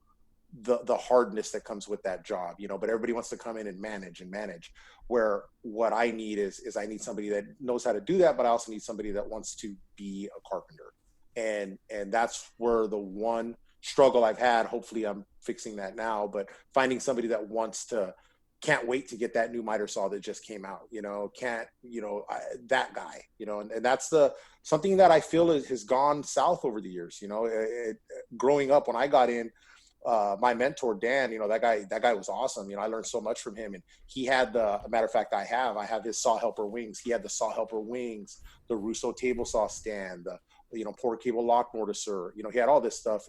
the hardness that comes with that job, but everybody wants to come in and manage, where what I need is I need somebody that knows how to do that, but I also need somebody that wants to be a carpenter. And that's where the one struggle I've had, hopefully I'm fixing that now, but finding somebody that can't wait to get that new miter saw that just came out, that guy, and that's something that I feel has gone south over the years. Growing up, when I got in, my mentor, Dan, that guy was awesome. I learned so much from him, and he had a matter of fact, I have his saw helper wings. He had the saw helper wings, the Russo table saw stand, the, port cable lock mortiser, he had all this stuff,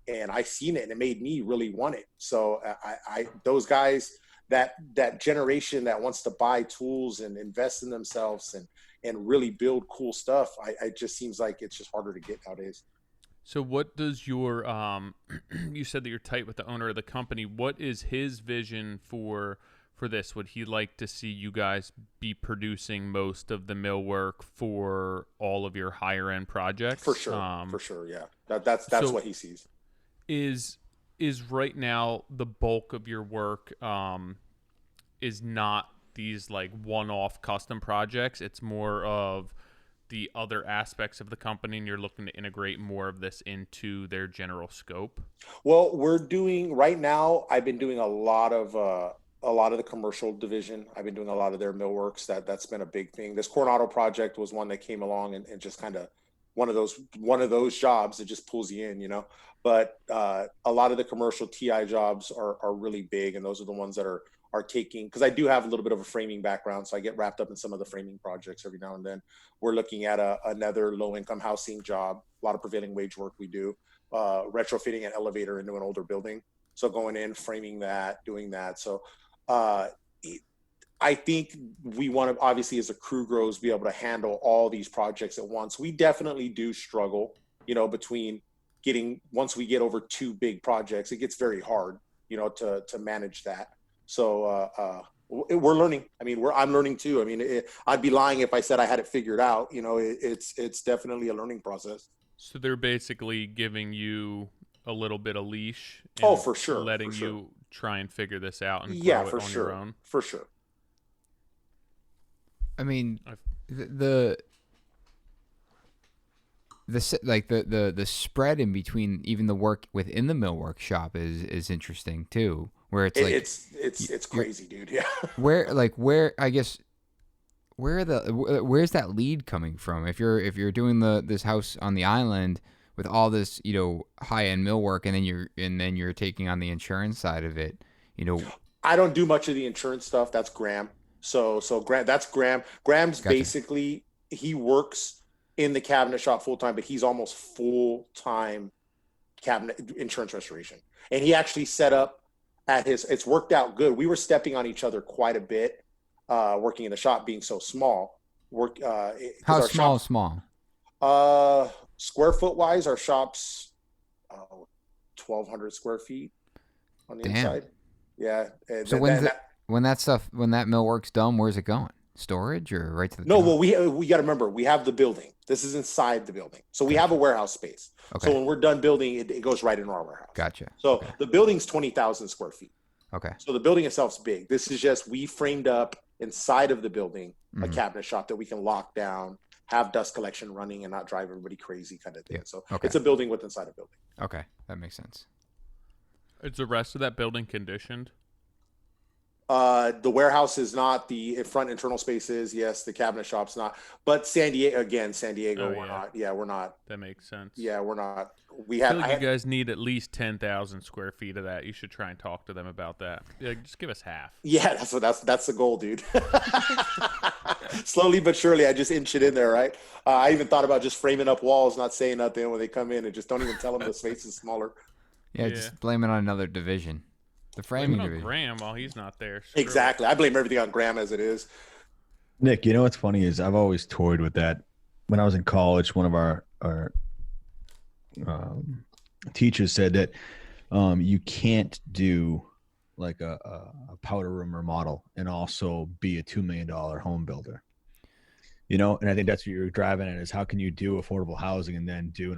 and I seen it, and it made me really want it. So I those guys, that generation that wants to buy tools and invest in themselves and really build cool stuff, I just seems like it's just harder to get nowadays. So what does your you said that you're tight with the owner of the company. What is his vision for this? Would he like to see you guys be producing most of the millwork for all of your higher end projects? For sure, yeah. That's what he sees. Is right now the bulk of your work is not these like one-off custom projects. It's more of the other aspects of the company, and you're looking to integrate more of this into their general scope? Well, right now, I've been doing a lot of the commercial division. I've been doing a lot of their millworks. That's been a big thing. This Coronado project was one that came along and just kind of one of those jobs that just pulls you in, but a lot of the commercial TI jobs are really big, and those are the ones that are taking, because I do have a little bit of a framing background, so I get wrapped up in some of the framing projects every now and then. We're looking at another low-income housing job, a lot of prevailing wage work we do, retrofitting an elevator into an older building. So going in, framing that, doing that. So I think we want to, obviously, as a crew grows, be able to handle all these projects at once. We definitely do struggle, between once we get over two big projects, it gets very hard, to manage that. So we're learning. I mean, I'm learning too. I mean, I'd be lying if I said I had it figured out. It's definitely a learning process. So they're basically giving you a little bit of leash. Oh, for sure. Letting you try and figure this out and grow it on your own. For sure. I mean, the spread in between even the work within the millwork shop is interesting too. Where it's like it's crazy, dude. Yeah. Where's that lead coming from? If you're doing this house on the island with all this, high end millwork, and then you're taking on the insurance side of it, I don't do much of the insurance stuff. That's Graham. So that's Graham. Graham's gotcha. Basically, he works in the cabinet shop full time, but he's almost full time cabinet insurance restoration. And he actually set up it's worked out good. We were stepping on each other quite a bit, working in the shop, being so small. How small? Square foot wise, our shop's 1,200 square feet on the inside. Yeah. So when that millwork's done, where's it going? Storage or right to the No, top? Well, we got to remember, we have the building. This is inside the building. So we have a warehouse space. Okay. So when we're done building, it goes right into our warehouse. Gotcha. So The building's 20,000 square feet. Okay. So the building itself's big. This is just, we framed up inside of the building a cabinet shop that we can lock down, have dust collection running, and not drive everybody crazy kind of thing. Yeah. So it's a building with inside a building. Okay. That makes sense. Is the rest of that building conditioned? The warehouse is not, the front internal space is, yes, the cabinet shop's not, but San Diego, we're not. Yeah, we're not. That makes sense. Yeah, we're not. I feel like you guys need at least 10,000 square feet of that. You should try and talk to them about that. Like, just give us half. Yeah, that's the goal, dude. Slowly but surely, I just inch it in there, right? I even thought about just framing up walls, not saying nothing when they come in, and just don't even tell them the space is smaller. Yeah, just blame it on another division. The framing division. Graham while he's not there. Exactly. I blame everything on Graham as it is. Nick, you know what's funny is I've always toyed with that. When I was in college, one of our teachers said that you can't do like a powder room remodel and also be a $2 million home builder. You know, and I think that's what you're driving at, is how can you do affordable housing and then do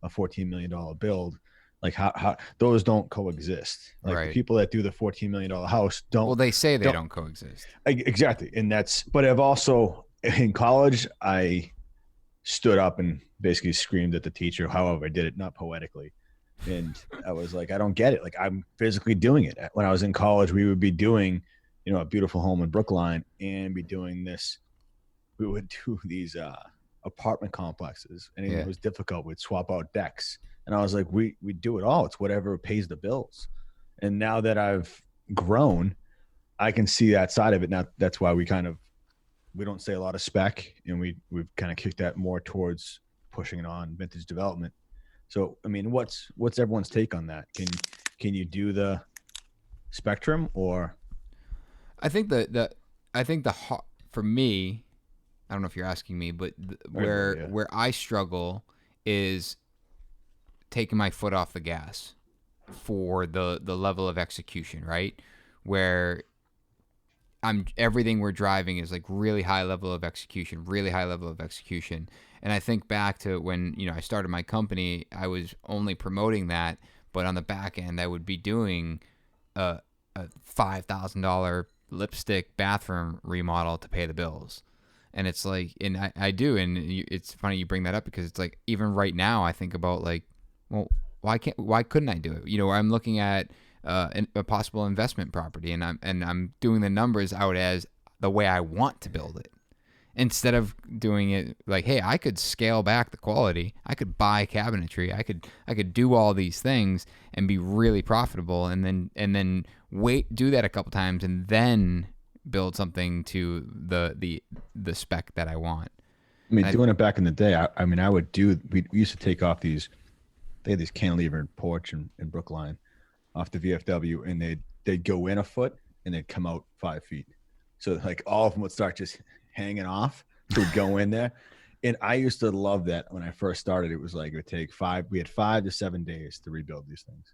a $14 million build? Like how those don't coexist. Like the people that do the $14 million house don't. Well, they say they don't coexist. Exactly. And but I've also, in college, I stood up and basically screamed at the teacher. However, I did it not poetically. And I was like, I don't get it. Like, I'm physically doing it. When I was in college, we would be doing, you know, a beautiful home in Brookline and be doing this. We would do these apartment complexes, and it was difficult. We'd swap out decks. And I was like, we do it all. It's whatever pays the bills. And now that I've grown, I can see that side of it. Now that's why we don't say a lot of spec, and we've kind of kicked that more towards pushing it on vintage development. So, I mean, what's everyone's take on that? Can you do the spectrum, or? I think for me, I don't know if you're asking me, but where I struggle is taking my foot off the gas for the level of execution, right? Where everything we're driving is like really high level of execution. And I think back to when, you know, I started my company, I was only promoting that, but on the back end, I would be doing a $5,000 lipstick bathroom remodel to pay the bills. And it's like, and I do. And it's funny you bring that up, because it's like, even right now, I think about like, well, why couldn't I do it? You know, I'm looking at a possible investment property, and I'm doing the numbers out as the way I want to build it, instead of doing it like, hey, I could scale back the quality, I could buy cabinetry, I could do all these things and be really profitable, and then do that a couple times, and then build something to the spec that I want. I mean, doing it back in the day, we used to take off they had this cantilever porch in Brookline off the VFW, and they'd go in a foot and they'd come out 5 feet. So like all of them would start just hanging off. So we'd go in there. And I used to love that when I first started. It was like, it would take 5 to 7 days to rebuild these things.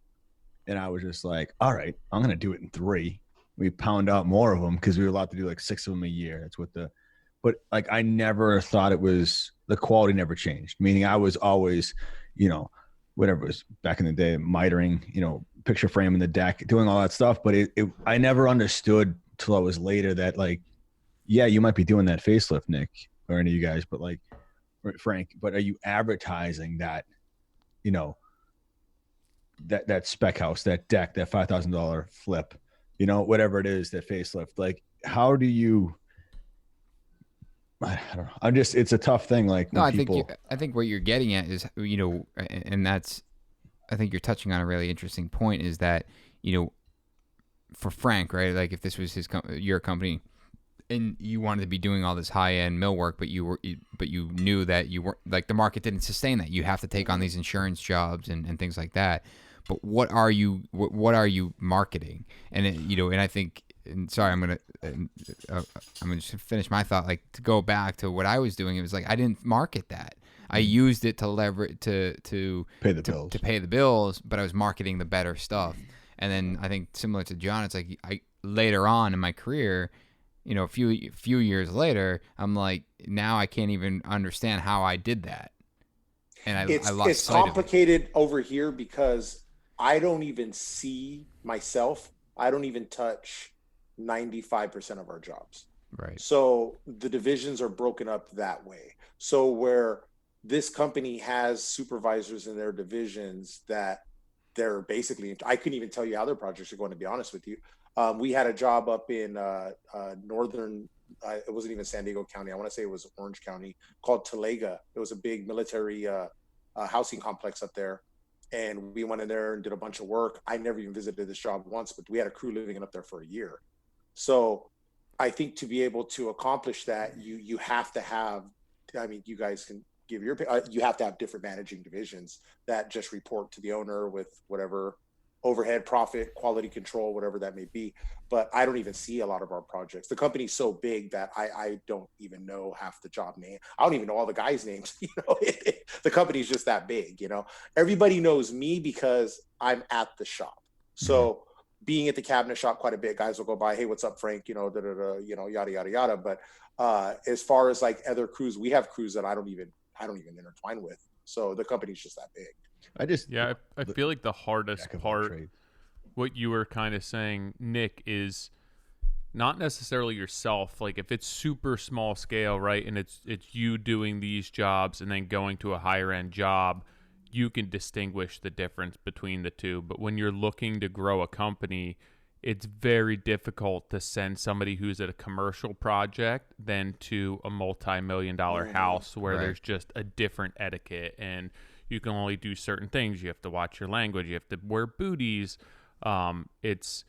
And I was just like, all right, I'm going to do it in 3. We pound out more of them, because we were allowed to do like 6 of them a year. That's but like, I never thought the quality never changed. Meaning I was always, you know, whatever it was back in the day, mitering, you know, picture framing the deck, doing all that stuff. But I never understood till I was later that, like, yeah, you might be doing that facelift, Nick, or any of you guys, but like Frank, but are you advertising that, you know, that spec house, that deck, that $5,000 flip, you know, whatever it is, that facelift? Like, how do you? I don't know. It's a tough thing. Like, no, I think what you're getting at is, you know, and I think you're touching on a really interesting point, is that, you know, for Frank, right? Like, if this was your company, and you wanted to be doing all this high end millwork, but you knew that you weren't, like, the market didn't sustain that. You have to take on these insurance jobs and things like that. But what are you marketing? And you know, and I think. And sorry, I'm gonna just finish my thought. Like, to go back to what I was doing, it was like, I didn't market that. I used it to leverage to pay the bills, but I was marketing the better stuff. And then I think, similar to John, it's like, I later on in my career, you know, a few years later, I'm like, now I can't even understand how I did that, and I lost it's sight complicated of it. Over here, because I don't even see myself. I don't even touch 95% of our jobs. Right. So the divisions are broken up that way. So where this company has supervisors in their divisions that they're basically, I couldn't even tell you how their projects are going, to be honest with you. We had a job up in northern, it wasn't even San Diego County. I want to say it was Orange County, called Talega. It was a big military housing complex up there. And we went in there and did a bunch of work. I never even visited this job once, but we had a crew living up there for a year. So I think to be able to accomplish that, you have to have, I mean, you guys can give your, you have to have different managing divisions that just report to the owner with whatever overhead, profit, quality control, whatever that may be. But I don't even see a lot of our projects. The company's so big that I don't even know half the job name. I don't even know all the guys' names. You know, the company's just that big. You know, everybody knows me because I'm at the shop. So being at the cabinet shop quite a bit, guys will go by, hey, what's up, Frank? You know, you know, yada yada yada. But as far as like other crews, we have crews that I don't even intertwine with. So the company's just that big. I feel like the hardest part, what you were kind of saying, Nick, is not necessarily yourself. Like if it's super small scale, right, and it's you doing these jobs and then going to a higher end job, you can distinguish the difference between the two. But when you're looking to grow a company, it's very difficult to send somebody who's at a commercial project than to a multi-million-dollar house where there's just a different etiquette and you can only do certain things. You have to watch your language. You have to wear booties. It's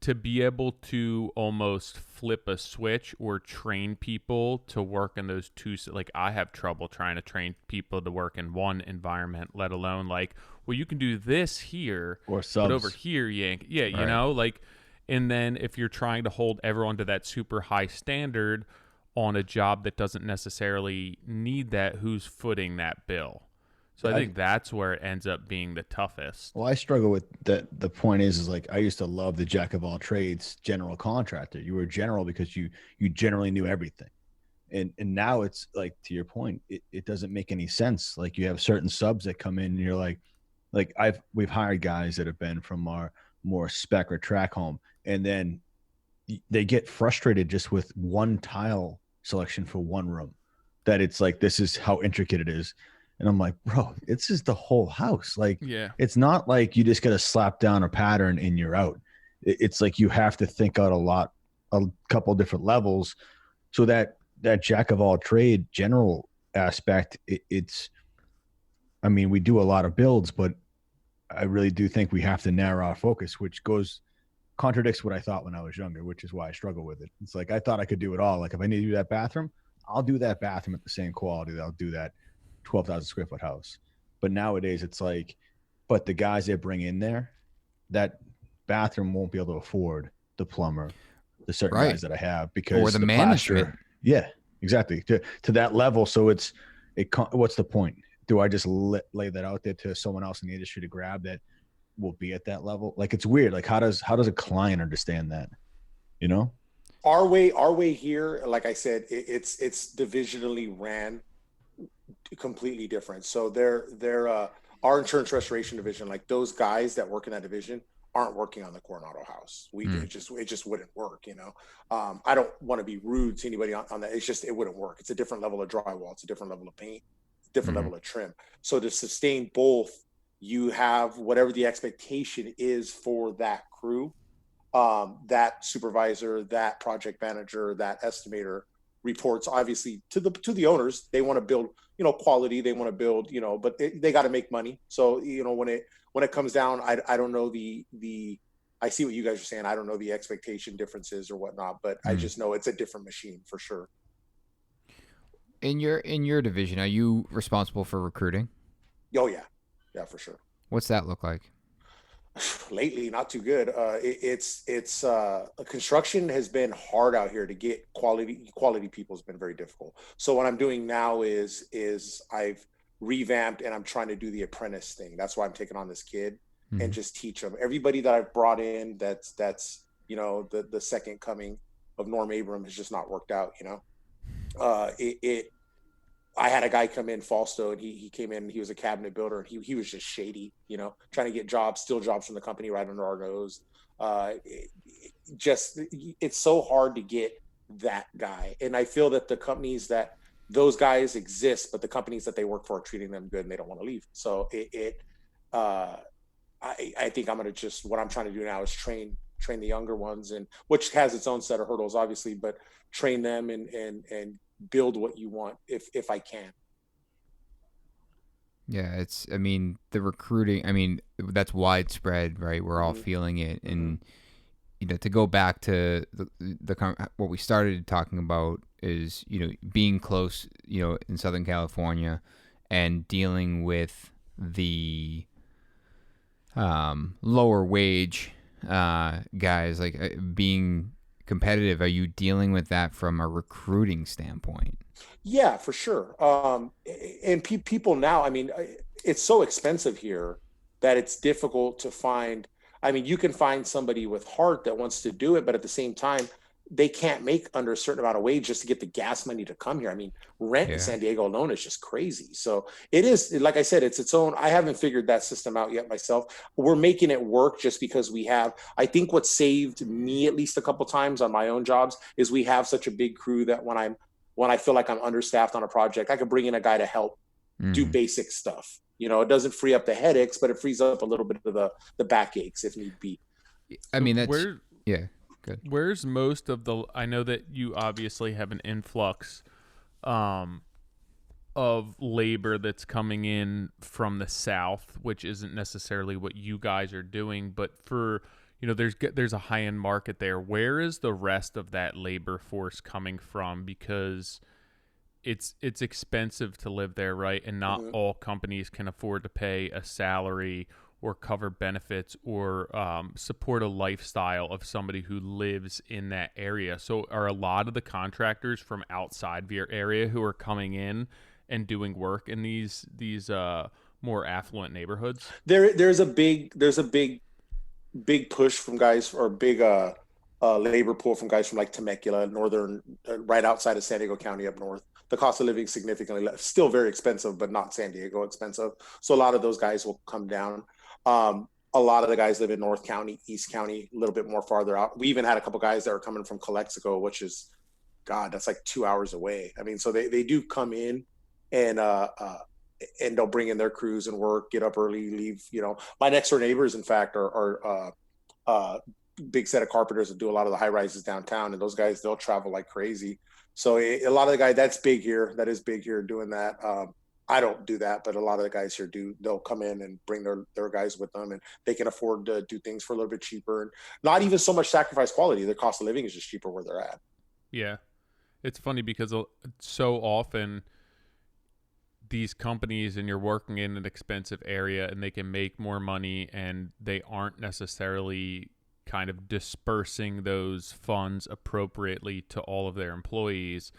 to be able to almost flip a switch or train people to work in those two. Like I have trouble trying to train people to work in one environment, let alone like, well, you can do this here or subs. But over here, you know, like, and then if you're trying to hold everyone to that super high standard on a job that doesn't necessarily need that, who's footing that bill? So I think that's where it ends up being the toughest. Well, I struggle with that. The point is like I used to love the jack of all trades general contractor. You were general because you generally knew everything. And now it's like, to your point, it doesn't make any sense. Like you have certain subs that come in and you're like we've hired guys that have been from our more spec or track home, and then they get frustrated just with one tile selection for one room, that it's like, this is how intricate it is. And I'm like, bro, it's just the whole house. Like, it's not like you just got to slap down a pattern and you're out. It's like you have to think out a couple different levels. So that jack of all trade general aspect, I mean, we do a lot of builds, but I really do think we have to narrow our focus, which contradicts what I thought when I was younger, which is why I struggle with it. It's like, I thought I could do it all. Like if I need to do that bathroom, I'll do that bathroom at the same quality that I'll do that 12,000 square foot house. But nowadays it's like, but the guys they bring in there, that bathroom won't be able to afford the plumber, the certain guys that I have, because or the management. Plaster, yeah, exactly. To that level. So what's the point? Do I just lay that out there to someone else in the industry to grab that will be at that level? Like, it's weird. Like how does a client understand that? You know, our way here, like I said, it's divisionally ran completely different. So they're our insurance restoration division, like those guys that work in that division aren't working on the Coronado house. It just wouldn't work, you know. I don't want to be rude to anybody on that. It's just, it wouldn't work. It's a different level of drywall. It's a different level of paint, different level of trim. So to sustain both, you have whatever the expectation is for that crew, that supervisor, that project manager, that estimator reports obviously to the owners. They want to build, you know, quality. They want to build, you know, but they got to make money. So, you know, when it comes down, I don't know I see what you guys are saying. I don't know the expectation differences or whatnot, but I just know it's a different machine for sure. In your division, are you responsible for recruiting? Oh yeah, for sure. What's that look like? Lately, not too good. Construction has been hard out here to get quality people has been very difficult. So what I'm doing now is I've revamped and I'm trying to do the apprentice thing. That's why I'm taking on this kid and just teach them. Everybody that I've brought in, that's you know, the second coming of Norm Abram has just not worked out. You know, I had a guy come in, Falsto, and he came in, he was a cabinet builder, and he was just shady, you know, trying to get steal jobs from the company right under our nose. It's so hard to get that guy. And I feel that the companies that those guys exist, but the companies that they work for are treating them good and they don't want to leave. So I think I'm going to what I'm trying to do now is train train the younger ones, and which has its own set of hurdles, obviously, but train them and build what you want if I can. Yeah, I mean, the recruiting, I mean, that's widespread, right? We're all feeling it. And, you know, to go back to what we started talking about is, you know, being close, you know, in Southern California and dealing with the lower wage guys, like being competitive. Are you dealing with that from a recruiting standpoint? Yeah, for sure. And people now, I mean, it's so expensive here that it's difficult to find. I mean, you can find somebody with heart that wants to do it, but at the same time, they can't make under a certain amount of wage just to get the gas money to come here. I mean, rent in San Diego alone is just crazy. So it is, like I said, it's its own. I haven't figured that system out yet myself. We're making it work just because we have, I think what saved me at least a couple times on my own jobs is we have such a big crew that when I feel like I'm understaffed on a project, I could bring in a guy to help do basic stuff. You know, it doesn't free up the headaches, but it frees up a little bit of the backaches if need be. I mean, that's, good. Where's most of the, I know that you obviously have an influx of labor that's coming in from the South, which isn't necessarily what you guys are doing, but for, you know, there's a high-end market there. Where is the rest of that labor force coming from? Because it's expensive to live there, right? And not all companies can afford to pay a salary or cover benefits or support a lifestyle of somebody who lives in that area. So are a lot of the contractors from outside your area who are coming in and doing work in these more affluent neighborhoods? There's a big push from guys, or big labor pool from guys from like Temecula, northern, right outside of San Diego County up north. The cost of living is significantly less, still very expensive, but not San Diego expensive. So a lot of those guys will come down. A lot of the guys live in North County, East County, a little bit more farther out. We even had a couple guys that were coming from Calexico, which is, God, that's like 2 hours away. I mean, so they do come in and they'll bring in their crews and work, get up early, leave. You know, my next door neighbors, in fact, are big set of carpenters that do a lot of the high rises downtown, and those guys, they'll travel like crazy. So a lot of the guys, that is big here doing that. I don't do that, but a lot of the guys here do. They'll come in and bring their guys with them, and they can afford to do things for a little bit cheaper, and not even so much sacrifice quality. Their cost of living is just cheaper where they're at. Yeah. It's funny because so often these companies, and you're working in an expensive area, and they can make more money, and they aren't necessarily kind of dispersing those funds appropriately to all of their employees.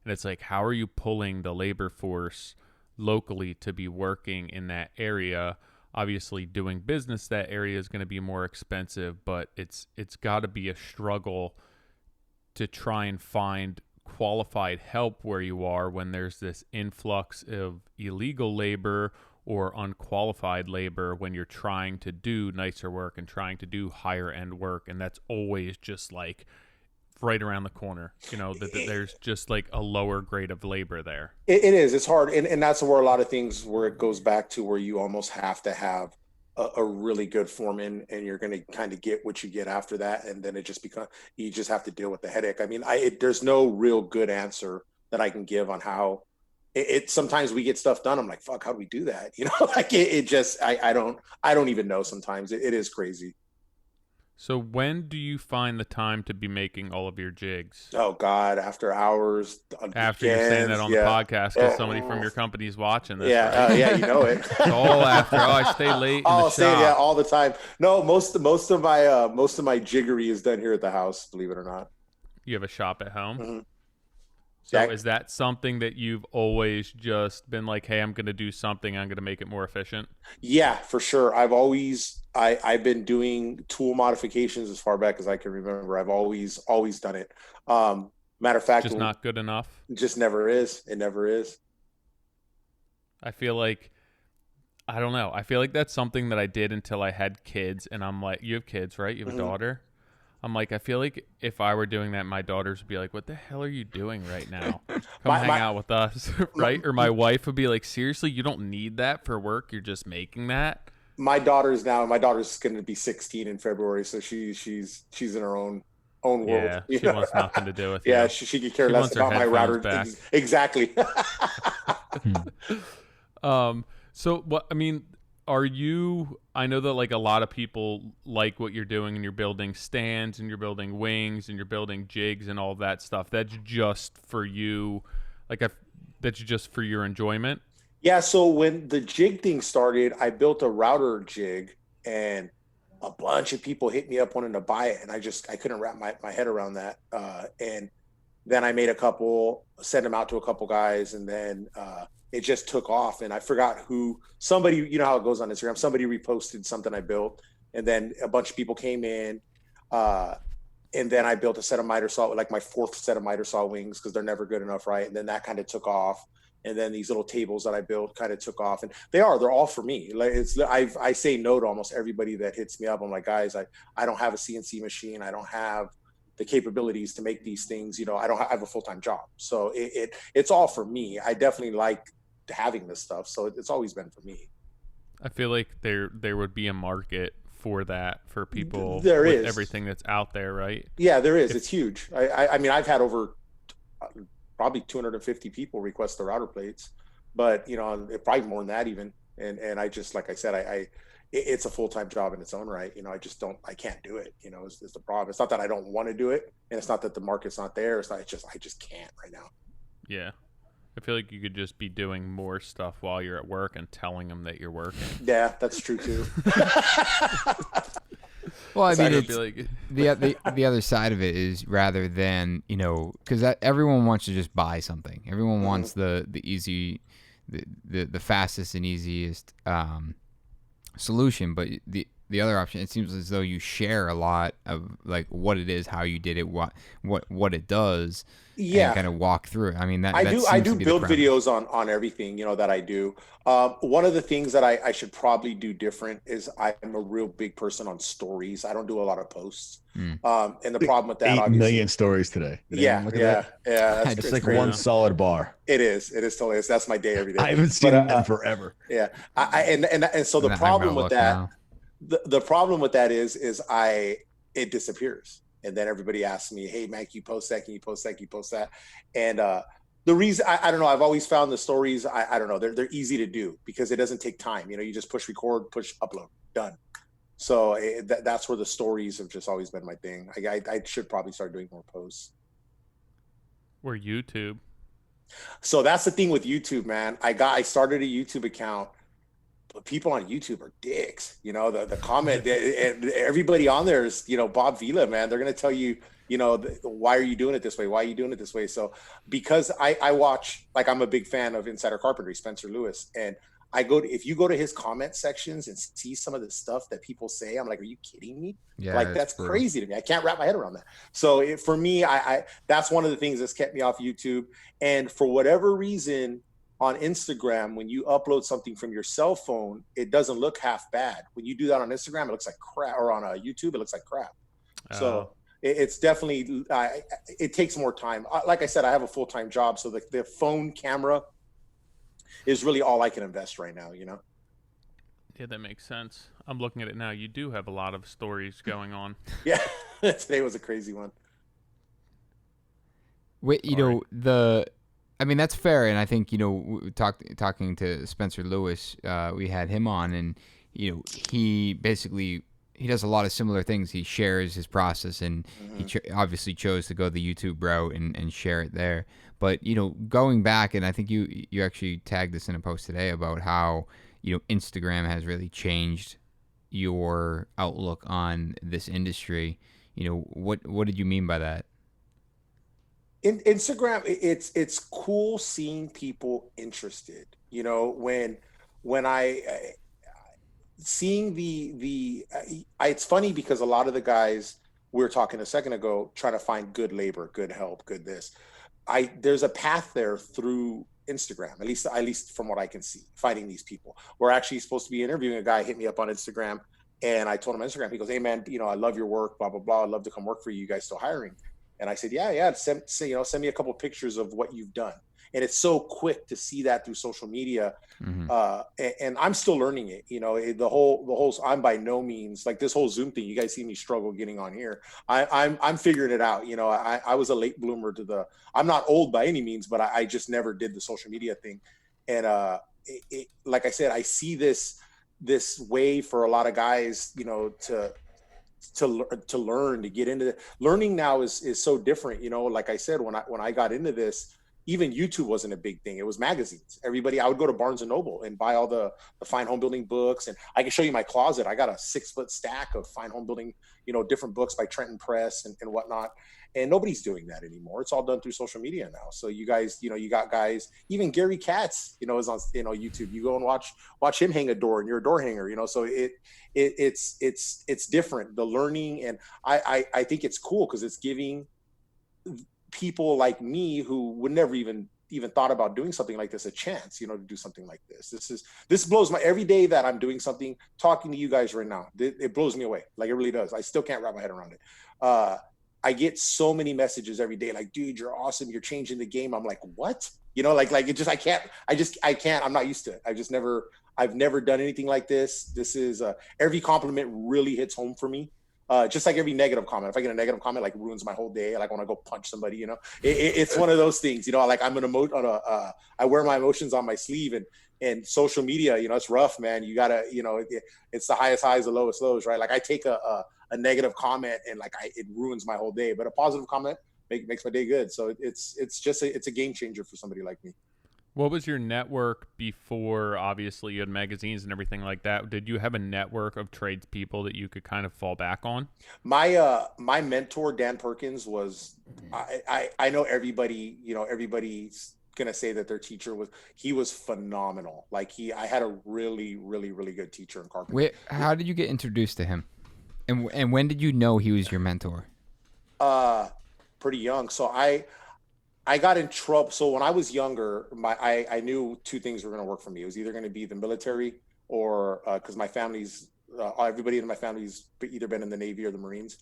And it's like, how are you pulling the labor force locally to be working in that area? Obviously, doing business that area is going to be more expensive, but it's got to be a struggle to try and find qualified help where you are when there's this influx of illegal labor or unqualified labor when you're trying to do nicer work and trying to do higher end work. And that's always just like right around the corner, you know, that there's just like a lower grade of labor there. It is. It's hard. And that's where a lot of things, where it goes back to where you almost have to have a really good foreman, and you're going to kind of get what you get after that. And then it just becomes, you just have to deal with the headache. I mean, there's no real good answer that I can give on how sometimes we get stuff done. I'm like, fuck, how do we do that? You know, like I don't even know. Sometimes it is crazy. So when do you find the time to be making all of your jigs? Oh God, after hours. After you're saying that on the podcast, because somebody from your company is watching this. Yeah, right? yeah, you know it. It's all after. Oh, I stay late in the shop. Yeah, all the time. No, most of my jiggery is done here at the house. Believe it or not. You have a shop at home. Mm-hmm. So is that something that you've always just been like, hey, I'm going to do something, I'm going to make it more efficient? Yeah, for sure. I've been doing tool modifications as far back as I can remember. I've always done it. Matter of fact, just not good enough. Just never is. It never is. I feel like, I don't know. I feel like that's something that I did until I had kids, and I'm like, you have kids, right? You have a daughter? I'm like, I feel like if I were doing that, my daughters would be like, what the hell are you doing right now? Come hang out with us, right? Or my wife would be like, seriously, you don't need that for work. You're just making that. My daughter's going to be 16 in February, so she's in her own world. Yeah, she wants nothing to do with yeah, you. she could care She less wants her about my headphones router. back. Exactly. So what I mean, are you? I know that like a lot of people like what you're doing, and you're building stands, and you're building wings, and you're building jigs, and all that stuff. That's just for you, that's just for your enjoyment. Yeah, so when the jig thing started, I built a router jig, and a bunch of people hit me up wanting to buy it, and I couldn't wrap my head around that. And then I made a couple, sent them out to a couple guys, and then it just took off. And I forgot somebody, you know how it goes on Instagram, somebody reposted something I built, and then a bunch of people came in. And then I built a set of miter saw, like my fourth set of miter saw wings, because they're never good enough, right? And then that kind of took off. And then these little tables that I built kind of took off, and they're all for me. Like I say no to almost everybody that hits me up. I'm like, guys, I don't have a CNC machine. I don't have the capabilities to make these things. You know, I have a full-time job. So it's all for me. I definitely like having this stuff. So it's always been for me. I feel like there would be a market for that, for people there with is everything that's out there, right? Yeah, there is. It's huge. I mean, I've had over probably 250 people request the router plates, but you know, probably more than that even. And I just, like I said, it's a full-time job in its own right. You know, I can't do it. You know, is the problem. It's not that I don't want to do it, and it's not that the market's not there. I just can't right now. Yeah. I feel like you could just be doing more stuff while you're at work and telling them that you're working. Yeah, that's true too. Well, I mean, the other side of it is, rather than, you know, because everyone wants to just buy something. Everyone wants the easy, the fastest and easiest solution. But the other option, it seems as though you share a lot of like what it is, how you did it, what it does. Yeah, and kind of walk through it. I mean, I do build videos on everything, you know, that I do. One of the things that I should probably do different is I'm a real big person on stories. I don't do a lot of posts. And the problem with that, 8 million stories today. Yeah. That's it's like crazy. One solid bar. It is totally is. That's my day every day. I haven't seen it in forever. Yeah. And so the problem with that, the problem with that is it disappears. And then everybody asks me, hey, man, can you post that? Can you post that? Can you post that? And the reason, I don't know, I've always found the stories, I don't know, they're easy to do because it doesn't take time. You know, you just push record, push upload, done. So that's where the stories have just always been my thing. I should probably start doing more posts. Or YouTube. So that's the thing with YouTube, man. I started a YouTube account. But people on YouTube are dicks, you know, the comment, everybody on there is, you know, Bob Vila, man, they're going to tell you, you know, why are you doing it this way? Why are you doing it this way? So because I watch, like, I'm a big fan of Insider Carpentry, Spencer Lewis. And if you go to his comment sections and see some of the stuff that people say, I'm like, are you kidding me? Yeah, like, that's crazy to me. I can't wrap my head around that. So for me, that's one of the things that's kept me off YouTube. And for whatever reason, on Instagram, when you upload something from your cell phone, it doesn't look half bad. When you do that on Instagram, it looks like crap, or on YouTube, it looks like crap. So it's definitely, it takes more time. Like I said, I have a full-time job, so the phone camera is really all I can invest right now, you know? Yeah, that makes sense. I'm looking at it now. You do have a lot of stories going on. Yeah, today was a crazy one. Wait, you know, I mean, that's fair, and I think, you know, talking to Spencer Lewis, we had him on, and, you know, he does a lot of similar things. He shares his process, and he obviously chose to go the YouTube route and share it there. But, you know, going back, and I think you actually tagged this in a post today about how, you know, Instagram has really changed your outlook on this industry. You know, what did you mean by that? In Instagram, it's cool seeing people interested. You know, when I seeing it's funny because a lot of the guys we were talking a second ago trying to find good labor, good help, good this. There's a path there through Instagram, at least from what I can see, finding these people. We're actually supposed to be interviewing a guy, hit me up on Instagram, and I told him on Instagram, he goes, hey man, you know, I love your work, blah, blah, blah. I'd love to come work for you. You guys still hiring? And I said, yeah. Send me a couple of pictures of what you've done. and it's so quick to see that through social media. And I'm still learning it, the whole, I'm by no means like this whole Zoom thing. You guys see me struggle getting on here. I'm figuring it out. I was a late bloomer to I'm not old by any means, but I just never did the social media thing. And like I said, I see this way for a lot of guys, to learn, to get into learning now is so different. Like I said, when I got into this, even YouTube wasn't a big thing. It was magazines. I would go to Barnes and Noble and buy all the fine home building books. And I can show you my closet. I got a 6-foot stack of fine home building, different books by Trenton Press and whatnot. And nobody's doing that anymore. It's all done through social media now. So you guys, you got guys, even Gary Katz, is on, YouTube. You go and watch him hang a door, and you're a door hanger, so it's different, the learning. And I think it's cool because it's giving people like me who would never even thought about doing something like this a chance, to do something like this. This blows my, every day that I'm doing something, talking to you guys right now, it blows me away. Like, it really does. I still can't wrap my head around it. I get so many messages every day, like, dude, you're awesome, you're changing the game. I'm like, what? Like it just, I can't, I'm not used to it. I've never done anything like this. This is every compliment really hits home for me. Just like every negative comment. If I get a negative comment, like, ruins my whole day. Like, when I go punch somebody, it's one of those things, like, I'm I wear my emotions on my sleeve, and social media, it's rough, man. You gotta, it's the highest highs, the lowest lows, right? Like, I take a negative comment and like, it ruins my whole day, but a positive comment makes my day good. So it's a game changer for somebody like me. What was your network before? Obviously, you had magazines and everything like that. Did you have a network of tradespeople that you could kind of fall back on? My mentor, Dan Perkins, was, I know everybody, everybody's gonna say that their teacher was phenomenal. Like, I had a really, really, really good teacher in carpentry. How did you get introduced to him? And when did you know he was your mentor? Pretty young. So I got in trouble. So when I was younger, I knew two things were going to work for me. It was either going to be the military or because my family's everybody in my family's either been in the Navy or the Marines,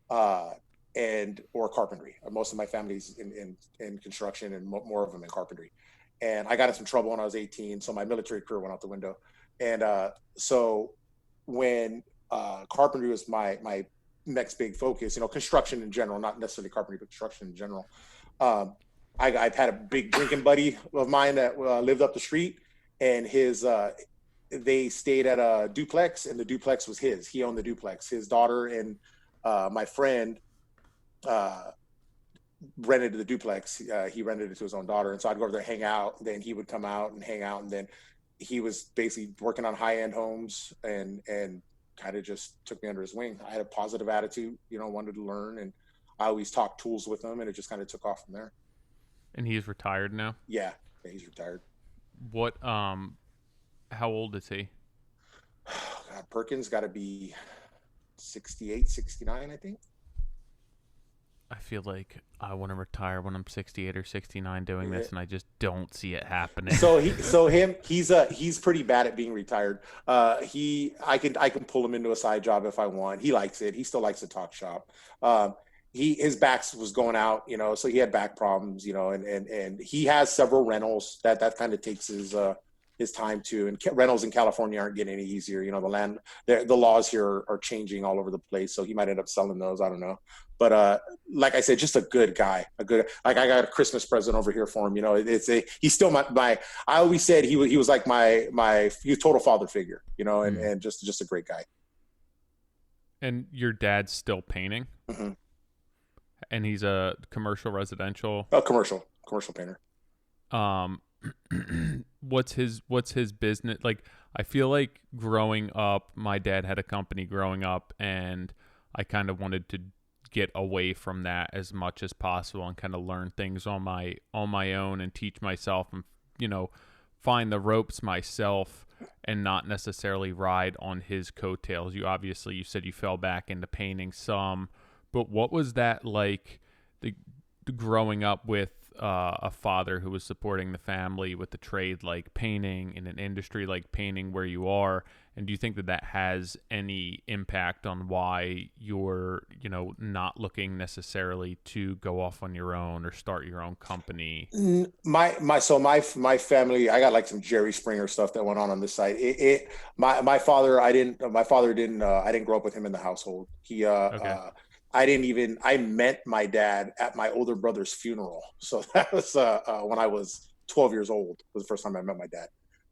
or carpentry. Most of my family's in construction, and more of them in carpentry. And I got in some trouble when I was 18, so my military career went out the window. And so when carpentry was my next big focus, construction in general, not necessarily carpentry, but construction in general. I've had a big drinking buddy of mine that lived up the street, and they stayed at a duplex, and the duplex was his. He owned the duplex. His daughter and my friend rented the duplex. He rented it to his own daughter, and so I'd go over there, hang out. Then he would come out and hang out, and then he was basically working on high-end homes and kind of just took me under his wing. I had a positive attitude, wanted to learn, and I always talked tools with him, and it just kind of took off from there. And he's retired now? Yeah, he's retired. What, how old is he? God, Perkins got to be 68, 69, I think. I feel like I want to retire when I'm 68 or 69 doing this, and I just don't see it happening. He's pretty bad at being retired. I can pull him into a side job if I want. He likes it. He still likes to talk shop. His back was going out, so he had back problems, and he has several rentals that kind of takes his time too. And rentals in California aren't getting any easier. The laws here are changing all over the place. So he might end up selling those. I don't know. But like I said, just a good guy, like I got a Christmas present over here for him. He's still my I always said he was like my total father figure, and just a great guy. And your dad's still painting? Mm-hmm. And he's a commercial, residential? Commercial painter. What's his business? Like, I feel like growing up, my dad had a company growing up, and I kind of wanted to get away from that as much as possible and kind of learn things on my own and teach myself and, find the ropes myself and not necessarily ride on his coattails. You said you fell back into painting some, but what was that like, the growing up with a father who was supporting the family with the trade like painting in an industry like painting where you are, And do you think that that has any impact on why you're, you know, not looking necessarily to go off on your own or start your own company? My family, I got like some Jerry Springer stuff that went on this side. My father, I didn't grow up with him in the household. I met my dad at my older brother's funeral. So that was when I was 12 years old was the first time I met my dad.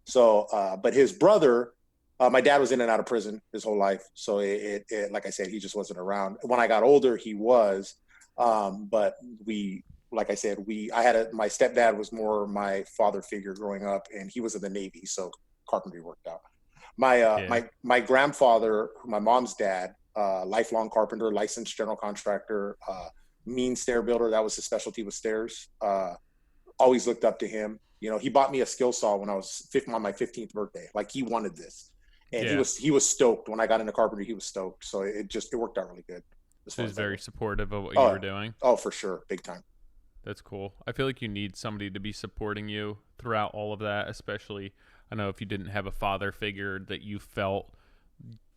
So, but his brother, my dad was in and out of prison his whole life. So it like I said, he just wasn't around. When I got older, he was, but like I said, my stepdad was more my father figure growing up, and he was in the Navy. So carpentry worked out. My grandfather, my mom's dad, lifelong carpenter, licensed general contractor, mean stair builder. That was his specialty, with stairs. Always looked up to him. You know, he bought me a skill saw when I was on my 15th birthday. Like, he wanted this, and he was stoked when I got into carpentry. He was stoked, so it worked out really good. He was very supportive of what you were doing. Oh, for sure, big time. That's cool. I feel like you need somebody to be supporting you throughout all of that, especially, I know if you didn't have a father figure that you felt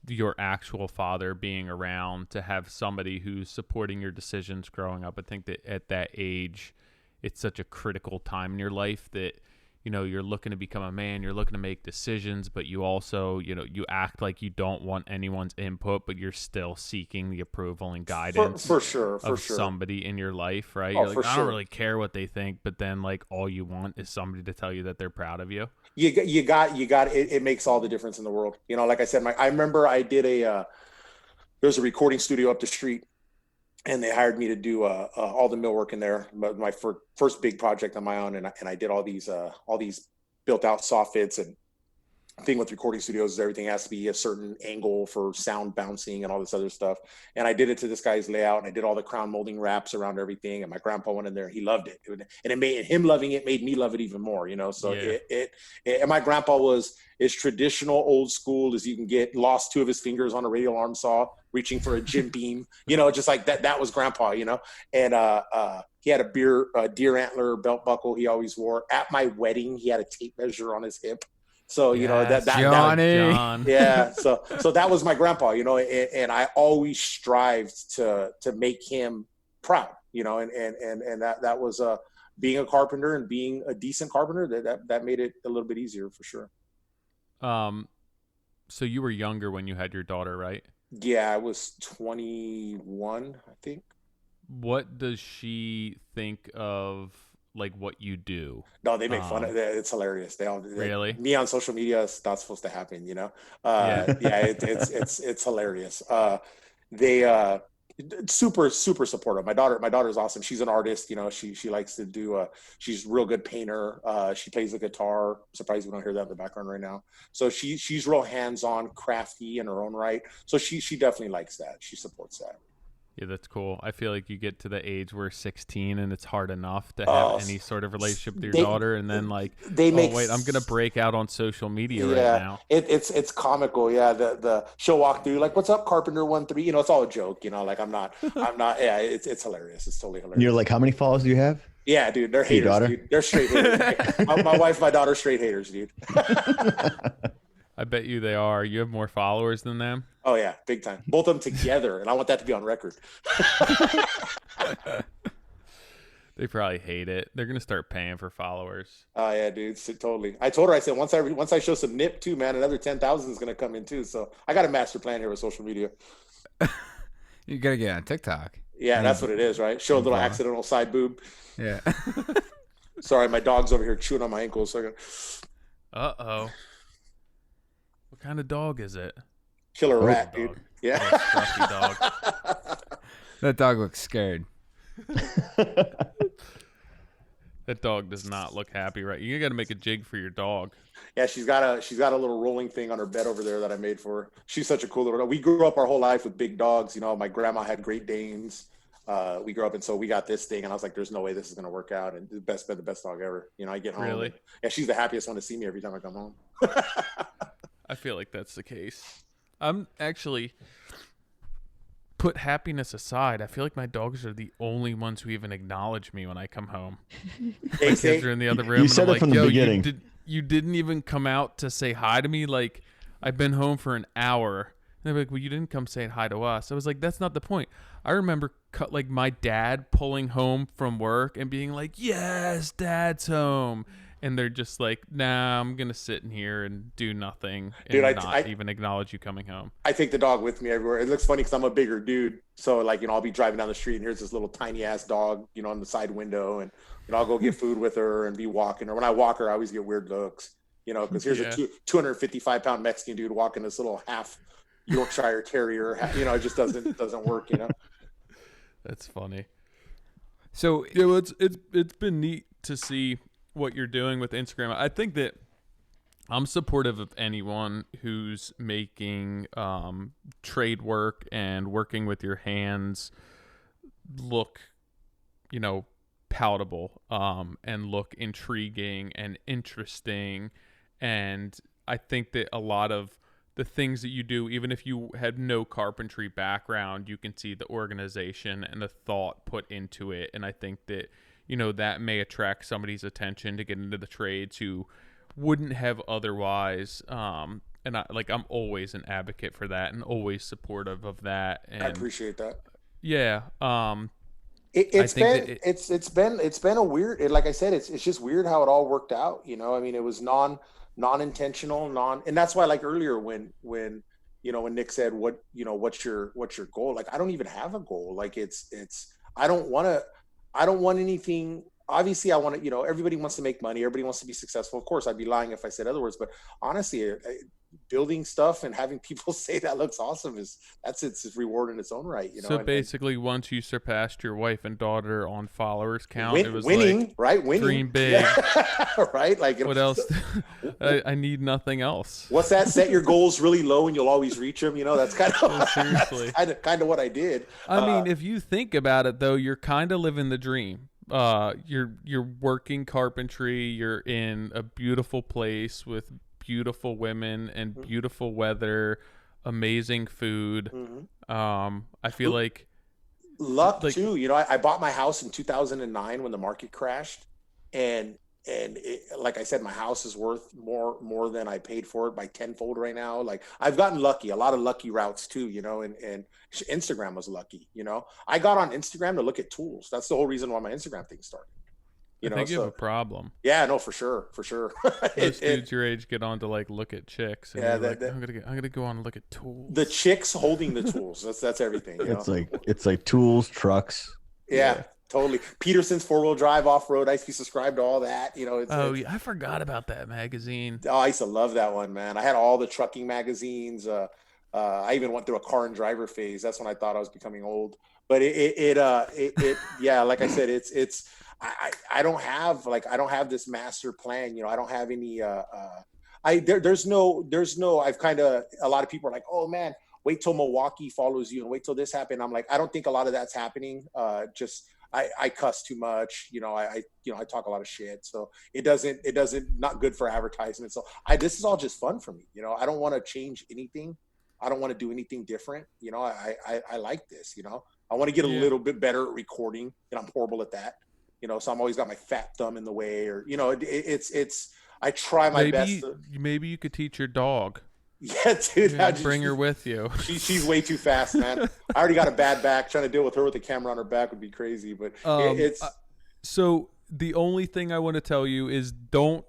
your actual father being around, to have somebody who's supporting your decisions growing up. I think that at that age, it's such a critical time in your life that, you know, you're looking to become a man, you're looking to make decisions, but you also, you know, you act like you don't want anyone's input, but you're still seeking the approval and guidance for sure somebody in your life, right? Oh, you're like, I don't really care what they think, but then, like, all you want is somebody to tell you that they're proud of you. You got it makes all the difference in the world. You know, like I said, I remember I did there's a recording studio up the street, and they hired me to do all the millwork in there. My first big project on my own, and I did all these built out soffits. And thing with recording studios is everything has to be a certain angle for sound bouncing and all this other stuff. And I did it to this guy's layout, and I did all the crown molding wraps around everything. And my grandpa went in there, he loved it, and it made him loving it made me love it even more. You know, so and my grandpa was as traditional, old school as you can get. Lost 2 of his fingers on a radial arm saw, reaching for a jim beam. You know, just like that. That was grandpa. You know, and he had a deer antler belt buckle he always wore. At my wedding, he had a tape measure on his hip. So, you know, that Johnny. Yeah. So that was my grandpa, you know, and I always strived to make him proud, you know, and that was being a carpenter and being a decent carpenter, that made it a little bit easier for sure. So you were younger when you had your daughter, right? Yeah, I was 21, I think. What does she think of, like, what you do? No, they make fun of it. It's hilarious. Really? Me on social media is not supposed to happen, you know? It's hilarious. They super supportive. My daughter's awesome. She's an artist, you know. She likes to do she's a real good painter. She plays the guitar. I'm surprised we don't hear that in the background right now. So she's real hands-on, crafty in her own right. So she definitely likes that. She supports that. Yeah, that's cool. I feel like you get to the age where 16 and it's hard enough to have any sort of relationship with your daughter, and then like, wait, I'm gonna break out on social media right now. It's comical. Yeah, the she'll walk through like, "What's up, Carpenter 1-3?" You know, it's all a joke. You know, like I'm not. Yeah, it's hilarious. It's totally hilarious. And you're like, how many followers do you have? Yeah, dude, they're haters. Dude. They're straight haters. my wife, my daughter, straight haters, dude. I bet you they are. You have more followers than them? Oh, yeah, big time. Both of them together, and I want that to be on record. They probably hate it. They're going to start paying for followers. Oh, yeah, dude, totally. I told her, I said, once I show some nip, too, man, another 10,000 is going to come in, too. So I got a master plan here with social media. You got to get on TikTok. Yeah, that's what it is, right? Show a little accidental side boob. Yeah. Sorry, my dog's over here chewing on my ankles. So Uh-oh. What kind of dog is it? Killer rat, dude. Yeah. Scruffy dog. That dog looks scared. That dog does not look happy, right? You got to make a jig for your dog. Yeah, she's got a little rolling thing on her bed over there that I made for her. She's such a cool little dog. We grew up our whole life with big dogs. You know, my grandma had Great Danes. We grew up, and so we got this thing, and I was like, "There's no way this is gonna work out." And the best dog ever. You know, I get home. Really? Yeah, she's the happiest one to see me every time I come home. I feel like that's the case. I'm actually, put happiness aside, I feel like my dogs are the only ones who even acknowledge me when I come home. My kids are in the other room. You said and I'm it from like, the yo, beginning. You didn't even come out to say hi to me. Like, I've been home for an hour. And they're like, well, you didn't come saying hi to us. I was like, that's not the point. I remember like my dad pulling home from work and being like, yes, Dad's home. And they're just like, nah, I'm going to sit in here and do nothing and not even acknowledge you coming home. I take the dog with me everywhere. It looks funny because I'm a bigger dude. So, like, I'll be driving down the street and here's this little tiny ass dog, on the side window. And, I'll go get food with her and be walking her. When I walk her, I always get weird looks, because here's a 255-pound Mexican dude walking this little half Yorkshire Terrier. It just doesn't work, That's funny. So, yeah, it's been neat to see what you're doing with Instagram. I think that I'm supportive of anyone who's making trade work and working with your hands look, palatable and look intriguing and interesting. And I think that a lot of the things that you do, even if you had no carpentry background, you can see the organization and the thought put into it. And I think that that may attract somebody's attention to get into the trades who wouldn't have otherwise. And I'm always an advocate for that and always supportive of that. And I appreciate that. Yeah. It's been a weird, like I said, it's just weird how it all worked out. It was non-intentional, and that's why, like earlier when Nick said, what's your goal? Like, I don't even have a goal. Like I don't want anything. Obviously I want to, everybody wants to make money. Everybody wants to be successful. Of course, I'd be lying if I said otherwise, but honestly, building stuff and having people say that looks awesome it's reward in its own right. So basically, once you surpassed your wife and daughter on followers count, it was winning, like, right? Winning, dream big, right? Like, what else? I need nothing else. What's that? Set your goals really low and you'll always reach them. That's kind of seriously kind of what I did. I mean, if you think about it, though, you're kind of living the dream. You're working carpentry. You're in a beautiful place with beautiful women and beautiful weather, amazing food. I feel like luck too. I bought my house in 2009 when the market crashed, and like I said, my house is worth more than I paid for it by tenfold right now. Like, I've gotten lucky, a lot of lucky routes too, and Instagram was lucky. I got on Instagram to look at tools. That's the whole reason why my Instagram thing started. I think you have a problem. Yeah, no, for sure. Most dudes your age get on to look at chicks. And I'm gonna go on and look at tools. The chicks holding the tools. That's everything. It's like tools, trucks. Yeah. Totally. Peterson's 4-wheel drive off-road. I used to be subscribed to all that. I forgot about that magazine. Oh, I used to love that one, man. I had all the trucking magazines. I even went through a car and driver phase. That's when I thought I was becoming old. But yeah, like I said, I don't have this master plan. I don't have any, there's no, I've kind of, a lot of people are like, oh man, wait till Milwaukee follows you and wait till this happens. I'm like, I don't think a lot of that's happening. I cuss too much. I talk a lot of shit. So it doesn't not good for advertisement. So this is all just fun for me. I don't want to change anything. I don't want to do anything different. I like this, I want to get a little bit better at recording, and I'm horrible at that. So I'm always got my fat thumb in the way, or, I try my best. Maybe you could teach your dog. Yeah, dude. Bring her with you. She's way too fast, man. I already got a bad back. Trying to deal with her with a camera on her back would be crazy, but so the only thing I want to tell you is don't